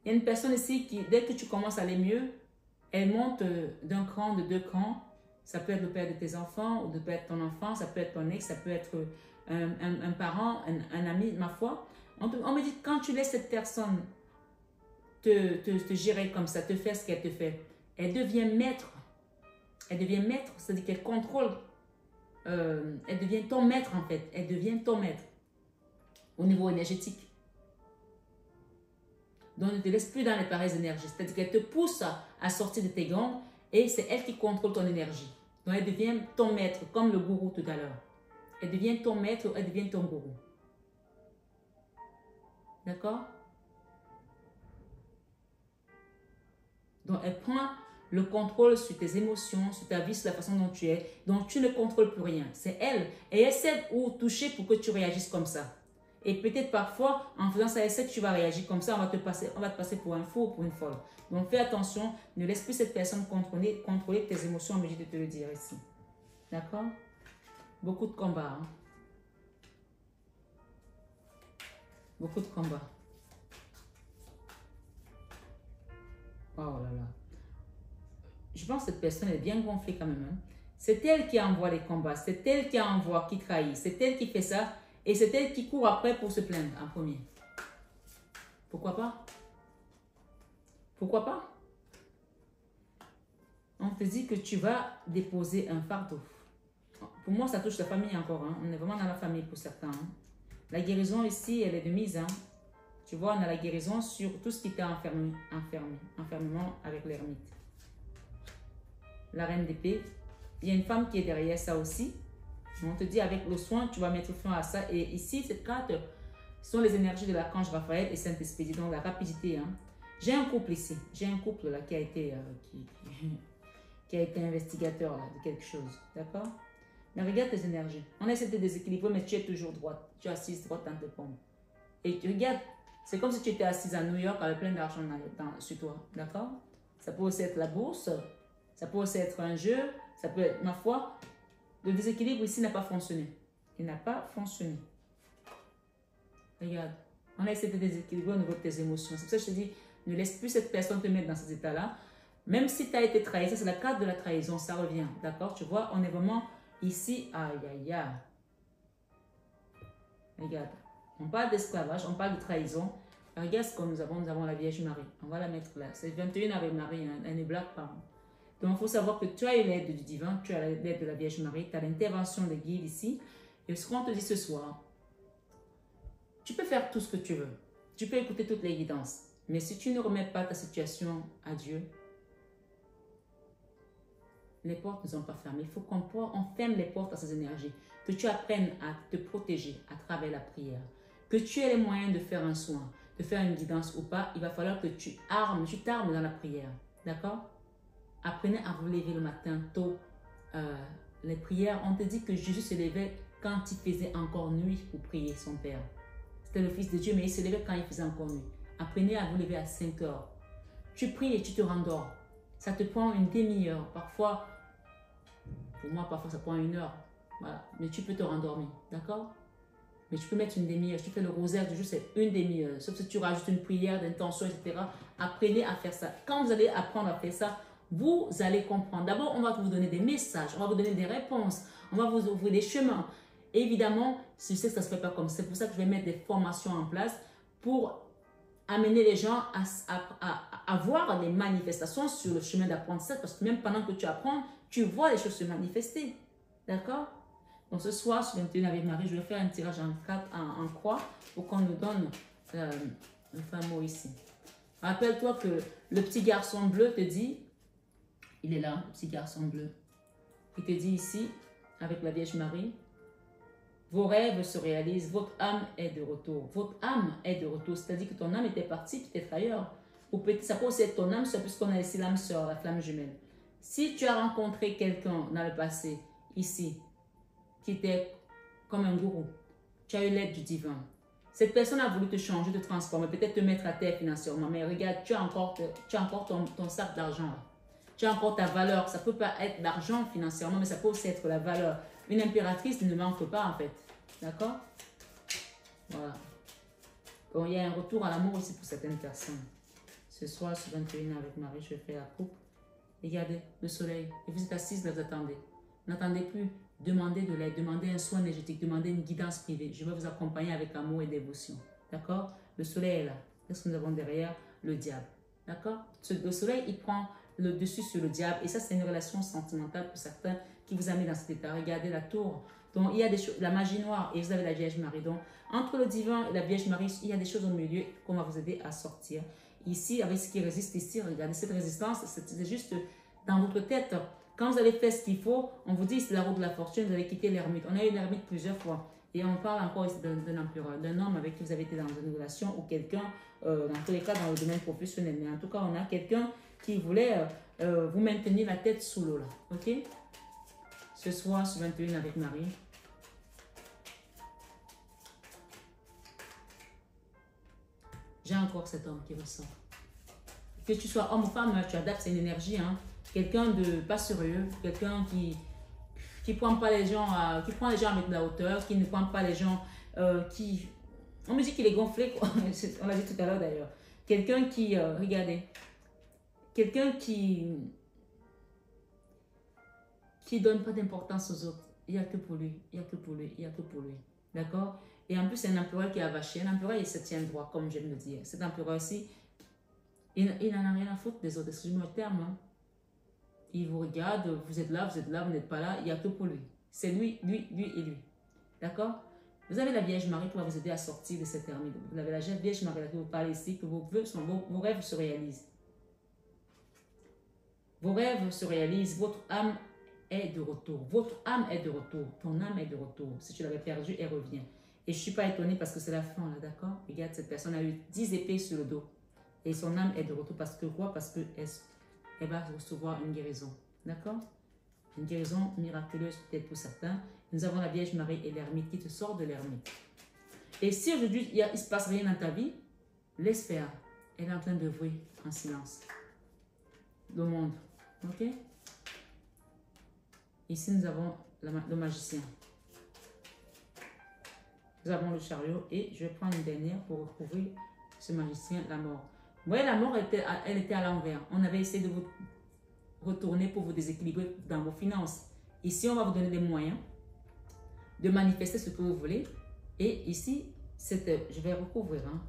[SPEAKER 1] Il y a une personne ici qui, dès que tu commences à aller mieux, elle monte d'un cran, de 2 crans. Ça peut être le père de tes enfants, ou de peut être ton enfant, ça peut être ton ex, ça peut être un parent, un ami, ma foi. On me dit, quand tu laisses cette personne te gérer comme ça, te faire ce qu'elle te fait, elle devient maître. Elle devient maître, c'est-à-dire qu'elle contrôle. Elle devient ton maître en fait. Elle devient ton maître au niveau énergétique. Donc ne te laisse plus dans les pareilles énergies. C'est-à-dire qu'elle te pousse à sortir de tes gangs et c'est elle qui contrôle ton énergie. Donc elle devient ton maître, comme le gourou tout à l'heure. Elle devient ton maître, elle devient ton gourou. D'accord? Donc elle prend le contrôle sur tes émotions, sur ta vie, sur la façon dont tu es. Donc tu ne contrôles plus rien. C'est elle. Et elle sait où toucher pour que tu réagisses comme ça. Et peut-être parfois, en faisant ça, elle sait que tu vas réagir comme ça, on va te passer pour un fou ou pour une folle. Donc fais attention, ne laisse plus cette personne contrôler tes émotions, on me dit de te le dire ici. D'accord? Beaucoup de combats. Hein? Beaucoup de combats. Oh là là. Je pense que cette personne est bien gonflée quand même. Hein? C'est elle qui envoie les combats, c'est elle qui envoie, qui trahit, c'est elle qui fait ça et c'est elle qui court après pour se plaindre en premier. Pourquoi pas? Pourquoi pas? On te dit que tu vas déposer un fardeau. Pour moi, ça touche la famille encore. Hein? On est vraiment dans la famille pour certains. Hein? La guérison ici, elle est de mise. Hein? Tu vois, on a la guérison sur tout ce qui t'a enfermement avec l'ermite. La reine d'épée. Il y a une femme qui est derrière ça aussi. On te dit avec le soin, tu vas mettre fin à ça. Et ici, cette carte sont les énergies de l'archange Raphaël et Saint-Esprit. Donc la rapidité. Hein. J'ai un couple ici. J'ai un couple là qui a été, qui a été investigateur là, de quelque chose. D'accord? Mais regarde tes énergies. On essaie de déséquilibrer, mais tu es toujours droite. Tu es assise droite dans tes pommes. Et tu regardes, c'est comme si tu étais assise à New York avec plein d'argent sur toi. D'accord? Ça peut aussi être la bourse. Ça peut aussi être un jeu. Ça peut être, ma foi, le déséquilibre ici n'a pas fonctionné. Il n'a pas fonctionné. Regarde. On a essayé de déséquilibrer au niveau de tes émotions. C'est pour ça que je te dis, ne laisse plus cette personne te mettre dans ces états-là. Même si tu as été trahi, ça c'est la carte de la trahison, ça revient. D'accord? Tu vois, on est vraiment ici. Aïe, aïe, aïe. Regarde. On parle d'esclavage, on parle de trahison. Regarde ce que nous avons la Vierge Marie. On va la mettre là. C'est 21 avec Marie, hein. Elle ne blague pas. Donc, il faut savoir que tu as eu l'aide du divin, tu as l'aide de la Vierge Marie, tu as l'intervention des guides ici. Et ce qu'on te dit ce soir, tu peux faire tout ce que tu veux. Tu peux écouter toutes les guidances. Mais si tu ne remets pas ta situation à Dieu, les portes ne sont pas fermées. Il faut qu'on ferme les portes à ces énergies. Que tu apprennes à te protéger à travers la prière. Que tu aies les moyens de faire un soin, de faire une guidance ou pas, il va falloir que tu t'armes dans la prière. D'accord? Apprenez à vous lever le matin tôt. Les prières, on te dit que Jésus se levait quand il faisait encore nuit pour prier son Père. C'était le Fils de Dieu, mais il se levait quand il faisait encore nuit. Apprenez à vous lever à 5 heures. Tu pries et tu te rendors. Ça te prend une demi-heure. Parfois, pour moi, parfois ça prend 1 heure. Voilà. Mais tu peux te rendormir. D'accord? Mais tu peux mettre une demi-heure. Si tu fais le rosaire du jour, c'est une demi-heure. Sauf si tu rajoutes une prière d'intention, etc. Apprenez à faire ça. Quand vous allez apprendre à faire ça, vous allez comprendre. D'abord, on va vous donner des messages, on va vous donner des réponses, on va vous ouvrir des chemins. Évidemment, je sais que ça ne se fait pas comme ça. C'est pour ça que je vais mettre des formations en place pour amener les gens à voir des manifestations sur le chemin d'apprentissage. Parce que même pendant que tu apprends, tu vois les choses se manifester. D'accord? Donc ce soir, sur 21 avec Marie, je vais faire un tirage en croix pour qu'on nous donne le fameux mot ici. Rappelle-toi que le petit garçon bleu te dit, il est là, le petit garçon bleu. Il te dit ici, avec la Vierge Marie, vos rêves se réalisent, votre âme est de retour. Votre âme est de retour, c'est-à-dire que ton âme était partie, peut-être ailleurs. Ou peut-être, ça peut aussi être ton âme sœur, puisqu'on a ici l'âme sœur, la flamme jumelle. Si tu as rencontré quelqu'un dans le passé, ici, qui était comme un gourou, tu as eu l'aide du divin. Cette personne a voulu te changer, te transformer, peut-être te mettre à terre financièrement, mais regarde, tu as encore ton sac d'argent. Tu as encore ta valeur. Ça ne peut pas être l'argent financièrement, mais ça peut aussi être la valeur. Une impératrice ne manque pas en fait. D'accord? Voilà. Bon, il y a un retour à l'amour aussi pour certaines personnes. Ce soir, sur 21 avec Marie, je vais faire la coupe. Regardez, le soleil. Et vous êtes assise, là, vous attendez. N'attendez plus. Demandez de l'aide, demandez un soin énergétique, demandez une guidance privée. Je vais vous accompagner avec amour et dévotion. D'accord? Le soleil est là. Qu'est-ce que nous avons derrière? Le diable. D'accord? Le soleil, il prend le dessus sur le diable. Et ça, c'est une relation sentimentale pour certains qui vous a mis dans cet état. Regardez la tour. Donc, il y a des choses, la magie noire et vous avez la Vierge Marie. Donc, entre le divin et la Vierge Marie, il y a des choses au milieu qu'on va vous aider à sortir. Ici, avec ce qui résiste ici, regardez cette résistance, c'est juste dans votre tête. Quand vous allez faire ce qu'il faut, on vous dit c'est la route de la fortune, vous allez quitter l'ermite. On a eu l'ermite plusieurs fois. Et on parle encore ici d'un empereur, d'un homme avec qui vous avez été dans une relation ou quelqu'un, dans tous les cas dans le domaine professionnel. Mais en tout cas, on a quelqu'un qui voulait vous maintenir la tête sous l'eau là. Ok? Ce soir, sur 21 avec Marie. J'ai encore cet homme qui ressort. Que tu sois homme ou femme, tu adaptes, c'est une énergie. Hein? Quelqu'un de pas sérieux, quelqu'un qui prend pas les gens, qui prend les gens avec de la hauteur, qui ne prend pas les gens qui... On me dit qu'il est gonflé, quoi. On l'a dit tout à l'heure d'ailleurs. Quelqu'un qui, regardez, quelqu'un qui donne pas d'importance aux autres. Il n'y a que pour lui, il n'y a que pour lui, il n'y a que pour lui. D'accord? Et en plus, c'est un empereur qui a vaché. Un empereur, il se tient droit, comme je viens de le dire. Cet empereur-ci, il n'en a rien à foutre des autres, excusez-moi le terme. Hein. Il vous regarde, vous êtes là, vous n'êtes pas là, il n'y a que pour lui. C'est lui, lui, lui et lui. D'accord? Vous avez la Vierge Marie qui va vous aider à sortir de cette ermite. Vous avez la Vierge Marie qui vous parle ici, que vos rêves se réalisent. Vos rêves se réalisent, votre âme est de retour. Votre âme est de retour. Ton âme est de retour. Si tu l'avais perdue, elle revient. Et je ne suis pas étonnée parce que c'est la fin, là, d'accord? Regarde, cette personne a eu 10 épées sur le dos. Et son âme est de retour parce que quoi? Parce qu'elle va recevoir une guérison. D'accord? Une guérison miraculeuse peut-être pour certains. Nous avons la Vierge Marie et l'ermite qui te sort de l'ermite. Et si aujourd'hui, il ne se passe rien dans ta vie, laisse faire. Elle est en train de vouer en silence. Le monde. Ok? Ici, nous avons le magicien. Nous avons le chariot et je vais prendre une dernière pour recouvrir ce magicien, la mort. Vous voyez, la mort, elle était à l'envers. On avait essayé de vous retourner pour vous déséquilibrer dans vos finances. Ici, on va vous donner des moyens de manifester ce que vous voulez. Et ici, je vais recouvrir. Hein.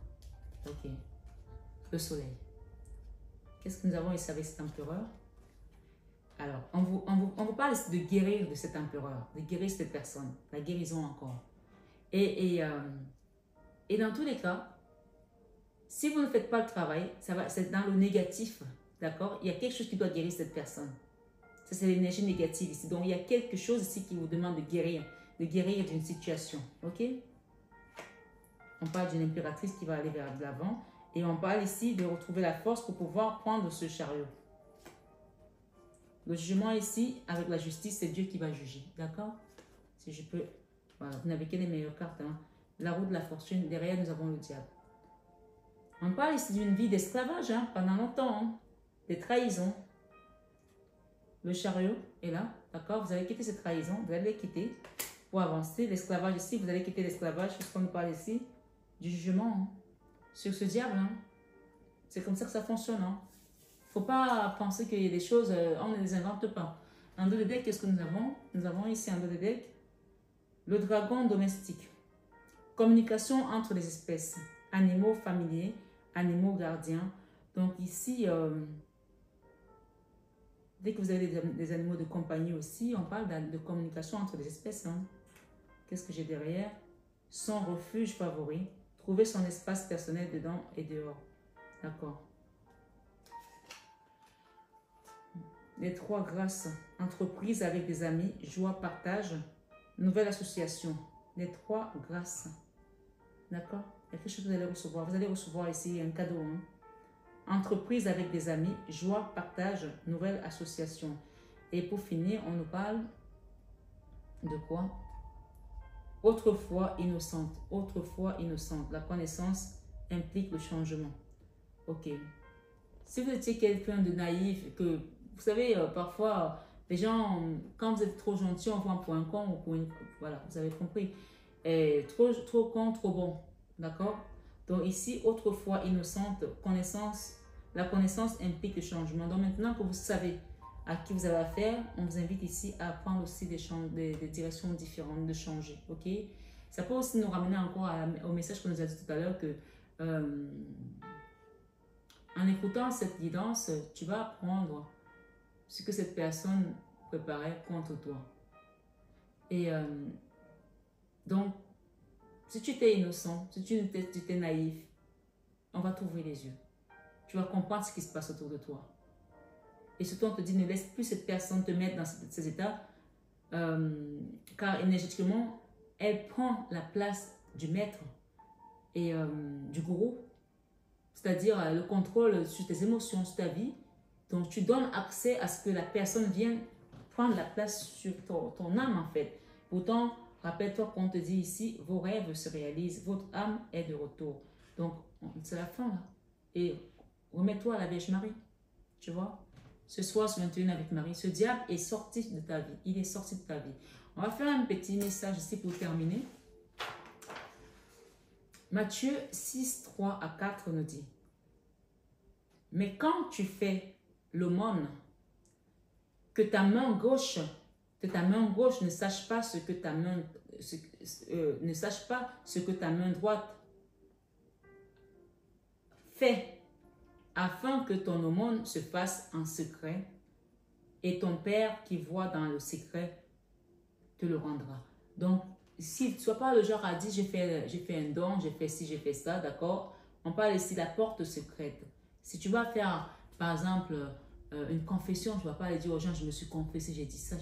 [SPEAKER 1] Ok. Le soleil. Qu'est-ce que nous avons ici avec cet empereur? Alors, on vous parle ici de guérir de cet empereur, de guérir cette personne, la guérison encore. Et dans tous les cas, si vous ne faites pas le travail, c'est dans le négatif, d'accord? Il y a quelque chose qui doit guérir cette personne. Ça, c'est l'énergie négative ici. Donc, il y a quelque chose ici qui vous demande de guérir d'une situation, ok? On parle d'une impératrice qui va aller vers l'avant. Et on parle ici de retrouver la force pour pouvoir prendre ce chariot. Le jugement ici, avec la justice, c'est Dieu qui va juger. D'accord? Si je peux... Voilà, vous n'avez que les meilleures cartes. Hein. La roue de la fortune. Derrière, nous avons le diable. On parle ici d'une vie d'esclavage hein, pendant longtemps. Hein. Des trahisons. Le chariot est là. D'accord? Vous allez quitter cette trahison. Vous allez les quitter pour avancer. L'esclavage ici, vous allez quitter l'esclavage. C'est ce qu'on nous parle ici. Du jugement. Hein. Sur ce diable. Hein. C'est comme ça que ça fonctionne. Hein. Faut pas penser qu'il y a des choses, on ne les invente pas. En dos de deck, qu'est-ce que nous avons? Nous avons ici en dos de deck le dragon domestique. Communication entre les espèces. Animaux familiers, animaux gardiens. Donc ici, dès que vous avez des animaux de compagnie aussi, on parle de communication entre les espèces. Hein. Qu'est-ce que j'ai derrière? Son refuge favori. Trouver son espace personnel dedans et dehors. D'accord. Les 3 grâces. Entreprise avec des amis, joie, partage, nouvelle association. Les 3 grâces. D'accord? Il y a quelque chose que vous allez recevoir. Vous allez recevoir ici un cadeau. Hein? Entreprise avec des amis, joie, partage, nouvelle association. Et pour finir, on nous parle de quoi? Autrefois innocente. Autrefois innocente. La connaissance implique le changement. Ok. Si vous étiez quelqu'un de naïf, que vous savez, parfois, les gens, quand vous êtes trop gentil, on voit pour un con ou pour une... Voilà, vous avez compris. Et trop con, trop bon. D'accord? Donc ici, autrefois innocente, connaissance. La connaissance implique le changement. Donc maintenant que vous savez à qui vous avez affaire, on vous invite ici à prendre aussi des directions différentes, de changer. Ok? Ça peut aussi nous ramener encore au message qu'on nous a dit tout à l'heure que en écoutant cette guidance, tu vas apprendre ce que cette personne préparait contre toi. Et donc, si tu étais innocent, si tu étais naïf, on va t'ouvrir les yeux. Tu vas comprendre ce qui se passe autour de toi. Et surtout, on te dit, ne laisse plus cette personne te mettre dans ces états, car énergétiquement, elle prend la place du maître et du gourou, c'est-à-dire le contrôle sur tes émotions, sur ta vie. Donc, tu donnes accès à ce que la personne vienne prendre la place sur ton âme, en fait. Pourtant, rappelle-toi qu'on te dit ici, vos rêves se réalisent, votre âme est de retour. Donc, c'est la fin, là. Et remets-toi à la Vierge Marie, tu vois. Ce soir, sur 21 avec Marie, ce diable est sorti de ta vie. Il est sorti de ta vie. On va faire un petit message ici pour terminer. Matthieu 6, 3 à 4 nous dit, mais quand tu fais l'aumône, que ta main gauche ne sache pas ce que ta main ne sache pas ce que ta main droite fait, afin que ton aumône se fasse en secret, et ton Père qui voit dans le secret te le rendra. Donc, si tu ne sois pas le genre à dire j'ai fait un don, j'ai fait ci, j'ai fait ça, d'accord? On parle ici de la porte secrète. Si tu vas faire, par exemple, une confession, tu ne vas pas aller dire aux gens, je me suis confessé, j'ai dit ça,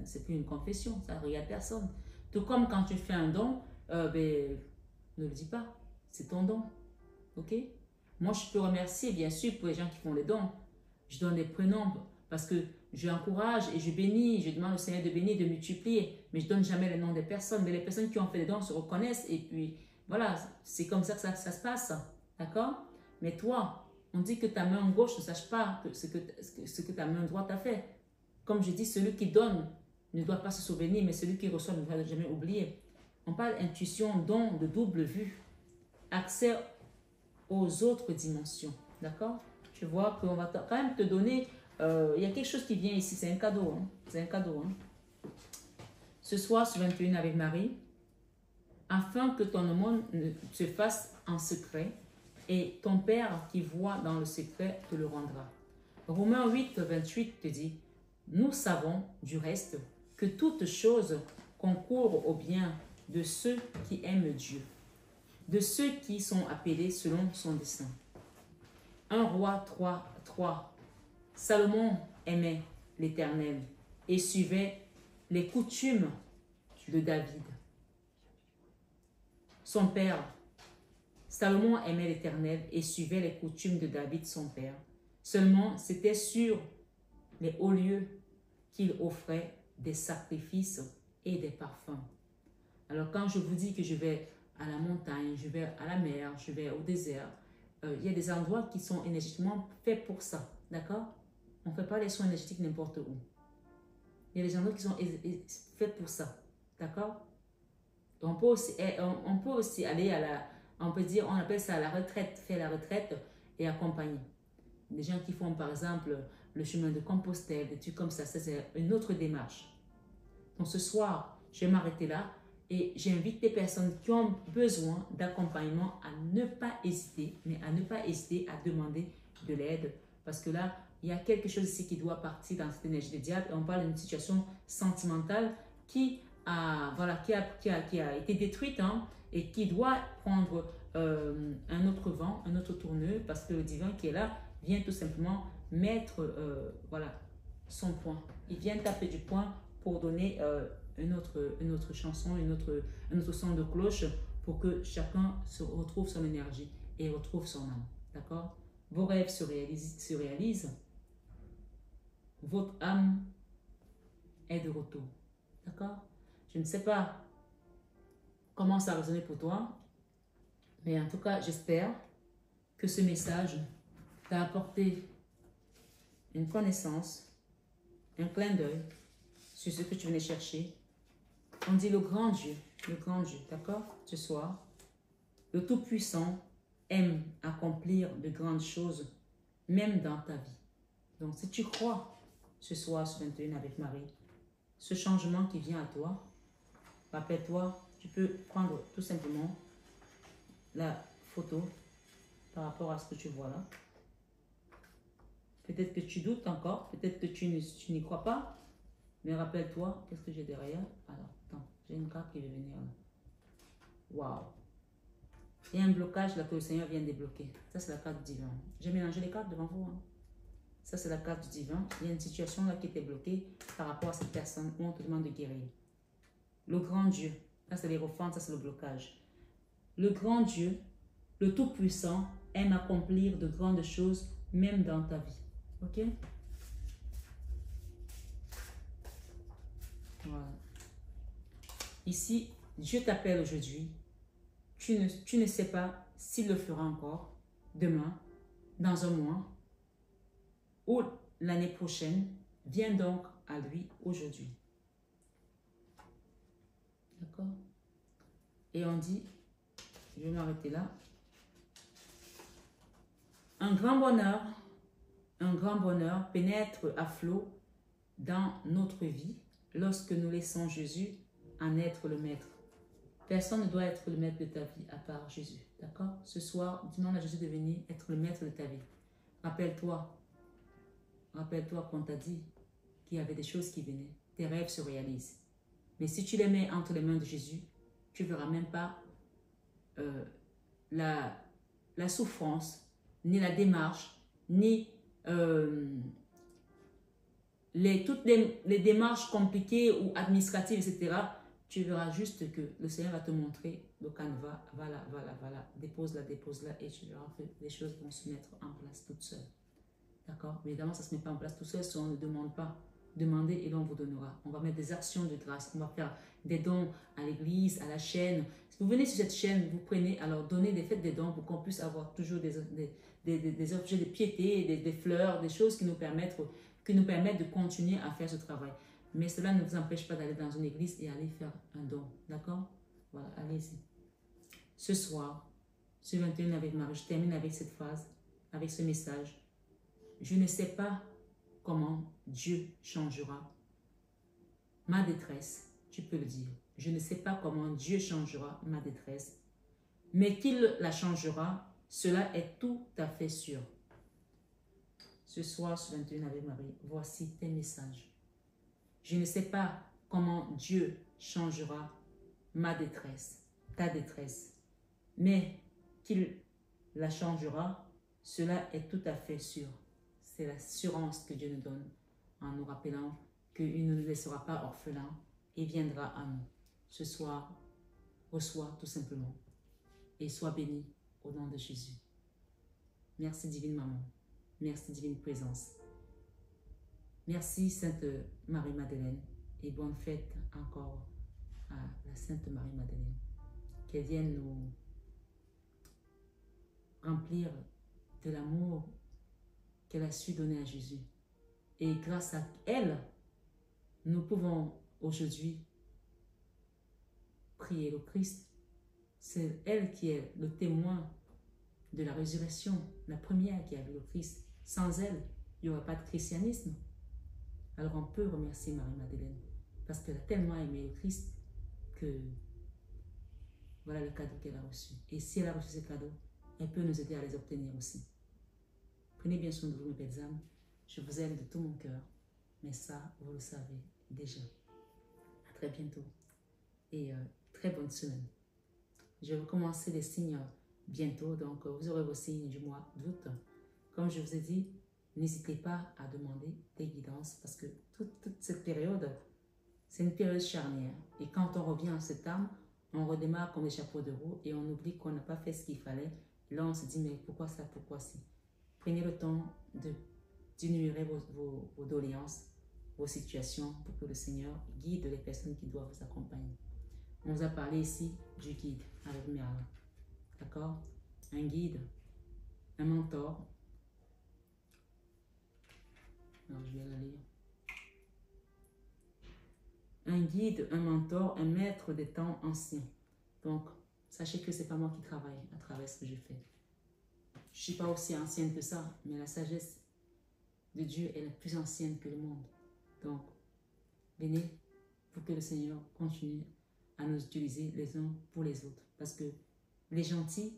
[SPEAKER 1] c'est plus une confession, ça ne regarde personne. Tout comme quand tu fais un don, ne le dis pas, c'est ton don, ok? Moi, je peux remercier, bien sûr, pour les gens qui font les dons. Je donne des prénoms parce que j'encourage et je bénis, je demande au Seigneur de bénir, de multiplier, mais je ne donne jamais les noms des personnes. Mais les personnes qui ont fait les dons se reconnaissent et puis, voilà, c'est comme ça que ça se passe, d'accord? Mais toi, on dit que ta main gauche ne sache pas ce que ta main droite a fait. Comme je dis, celui qui donne ne doit pas se souvenir, mais celui qui reçoit ne doit jamais oublier. On parle intuition, don, de double vue, accès aux autres dimensions, d'accord? Tu vois qu'on va quand même te donner, il y a quelque chose qui vient ici, c'est un cadeau, hein? C'est un cadeau. Hein? Ce soir, sur 21 avec Marie, afin que ton aumône se fasse en secret, et ton Père qui voit dans le secret te le rendra. Romains 8, 28 te dit, nous savons du reste que toute chose concourt au bien de ceux qui aiment Dieu, de ceux qui sont appelés selon son dessein. 1 Roi 3, 3. Salomon aimait l'Éternel et suivait les coutumes de David, son père, Salomon aimait l'Éternel et suivait les coutumes de David son père. Seulement, c'était sur les hauts lieux qu'il offrait des sacrifices et des parfums. Alors quand je vous dis que je vais à la montagne, je vais à la mer, je vais au désert, il y a des endroits qui sont énergétiquement faits pour ça, d'accord? On ne fait pas les soins énergétiques n'importe où. Il y a des endroits qui sont faits pour ça, d'accord? On peut aussi aller à la, on peut dire, on appelle ça la retraite, faire la retraite et accompagner. Des gens qui font par exemple le chemin de Compostelle, des trucs comme ça c'est une autre démarche. Donc ce soir, je vais m'arrêter là et j'invite les personnes qui ont besoin d'accompagnement à ne pas hésiter, mais à ne pas hésiter à demander de l'aide parce que là, il y a quelque chose ici qui doit partir dans cette énergie de diable et on parle d'une situation sentimentale qui a été détruite et qui doit prendre un autre vent, un autre tourneur parce que le divin qui est là vient tout simplement mettre son point. Il vient taper du point pour donner une autre chanson, un autre son de cloche pour que chacun se retrouve son énergie et retrouve son âme. D'accord? Vos rêves se réalisent. Votre âme est de retour. D'accord? Je ne sais pas comment ça a résonné pour toi, mais en tout cas, j'espère que ce message t'a apporté une connaissance, un clin d'œil sur ce que tu venais chercher. On dit le grand Dieu, d'accord? Ce soir, le Tout-Puissant aime accomplir de grandes choses, même dans ta vie. Donc, si tu crois ce soir, ce 21 avec Marie, ce changement qui vient à toi, rappelle-toi, tu peux prendre tout simplement la photo par rapport à ce que tu vois là. Peut-être que tu doutes encore, peut-être que tu n'y crois pas, mais rappelle-toi, qu'est-ce que j'ai derrière? Alors, attends, j'ai une carte qui va venir là. Waouh! Il y a un blocage là que le Seigneur vient de débloquer. Ça, c'est la carte du divin. J'ai mélangé les cartes devant vous. Ça, c'est la carte du divin. Il y a une situation là qui était bloquée par rapport à cette personne où on te demande de guérir. Le grand Dieu, ça c'est l'hérophante, ça c'est le blocage. Le grand Dieu, le Tout-Puissant, aime accomplir de grandes choses, même dans ta vie. Ok? Voilà. Ici, Dieu t'appelle aujourd'hui. Tu ne sais pas s'il le fera encore, demain, dans un mois, ou l'année prochaine. Viens donc à lui aujourd'hui. D'accord? Et on dit, je vais m'arrêter là. Un grand bonheur pénètre à flot dans notre vie lorsque nous laissons Jésus en être le maître. Personne ne doit être le maître de ta vie à part Jésus. D'accord? Ce soir, demande à Jésus de venir être le maître de ta vie. Rappelle-toi qu'on t'a dit qu'il y avait des choses qui venaient. Tes rêves se réalisent. Mais si tu les mets entre les mains de Jésus, tu ne verras même pas la souffrance, ni la démarche, ni toutes les démarches compliquées ou administratives, etc. Tu verras juste que le Seigneur va te montrer le canevas, voilà, dépose-la, et tu verras que les choses vont se mettre en place toutes seules. D'accord? Évidemment, ça ne se met pas en place tout seul si on ne demande pas. Demandez et l'on vous donnera. On va mettre des actions de grâce. On va faire des dons à l'église, à la chaîne. Si vous venez sur cette chaîne, vous prenez, alors donnez, faites des dons pour qu'on puisse avoir toujours des objets de piété, des fleurs, des choses qui nous permettent de continuer à faire ce travail. Mais cela ne vous empêche pas d'aller dans une église et aller faire un don. D'accord? Voilà, allez-y. Ce soir, ce 21 avec Marie, je termine avec cette phrase, avec ce message. Je ne sais pas comment Dieu changera ma détresse, tu peux le dire. Je ne sais pas comment Dieu changera ma détresse, mais qu'il la changera, cela est tout à fait sûr. Ce soir, ce 21 avec Marie, voici tes messages. Je ne sais pas comment Dieu changera ma détresse, ta détresse, mais qu'il la changera, cela est tout à fait sûr. C'est l'assurance que Dieu nous donne en nous rappelant qu'il ne nous laissera pas orphelins et viendra à nous. Ce soir, reçois tout simplement et sois béni au nom de Jésus. Merci divine maman. Merci divine présence. Merci Sainte Marie-Madeleine et bonne fête encore à la Sainte Marie-Madeleine. Qu'elle vienne nous remplir de l'amour qu'elle a su donner à Jésus. Et grâce à elle, nous pouvons aujourd'hui prier le Christ. C'est elle qui est le témoin de la résurrection, la première qui a vu le Christ. Sans elle, il n'y aurait pas de christianisme. Alors on peut remercier Marie-Madeleine parce qu'elle a tellement aimé le Christ que voilà le cadeau qu'elle a reçu. Et si elle a reçu ces cadeaux, elle peut nous aider à les obtenir aussi. Prenez bien soin de vous, mes belles âmes. Je vous aime de tout mon cœur. Mais ça, vous le savez déjà. À très bientôt. Et très bonne semaine. Je vais commencer les signes bientôt. Donc, vous aurez vos signes du mois d'août. Comme je vous ai dit, n'hésitez pas à demander des guidances parce que toute cette période, c'est une période charnière. Et quand on revient en septembre, on redémarre comme des chapeaux de roue et on oublie qu'on n'a pas fait ce qu'il fallait. Et là, on se dit, mais pourquoi ça, pourquoi ci? Prenez le temps de diminuer vos doléances, vos situations pour que le Seigneur guide les personnes qui doivent vous accompagner. On vous a parlé ici du guide avec Merlin. D'accord? Un guide, un mentor. Alors, je vais la lire. Un guide, un mentor, un maître des temps anciens. Donc, sachez que ce n'est pas moi qui travaille à travers ce que je fais. Je ne suis pas aussi ancienne que ça, mais la sagesse de Dieu est la plus ancienne que le monde. Donc, venez pour que le Seigneur continue à nous utiliser les uns pour les autres. Parce que les gentils,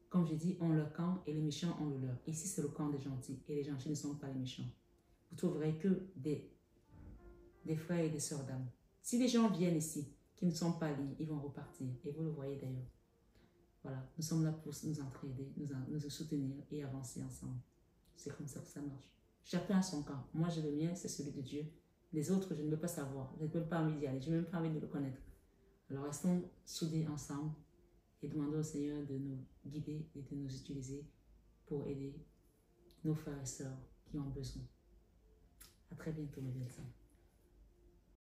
[SPEAKER 1] comme je dis, ont leur camp et les méchants ont le leur. Ici, c'est le camp des gentils et les gentils ne sont pas les méchants. Vous trouverez que des frères et des sœurs d'âme. Si les gens viennent ici, qui ne sont pas liés, ils vont repartir. Et vous le voyez d'ailleurs. Voilà, nous sommes là pour nous entraider, nous soutenir et avancer ensemble. C'est comme ça que ça marche. Chacun a son camp. Moi, j'ai le mien, c'est celui de Dieu. Les autres, je ne veux pas savoir. Je n'ai même pas envie d'y aller. Je n'ai même pas envie de le connaître. Alors, restons soudés ensemble et demandons au Seigneur de nous guider et de nous utiliser pour aider nos frères et sœurs qui ont besoin. À très bientôt, mes belles sœurs.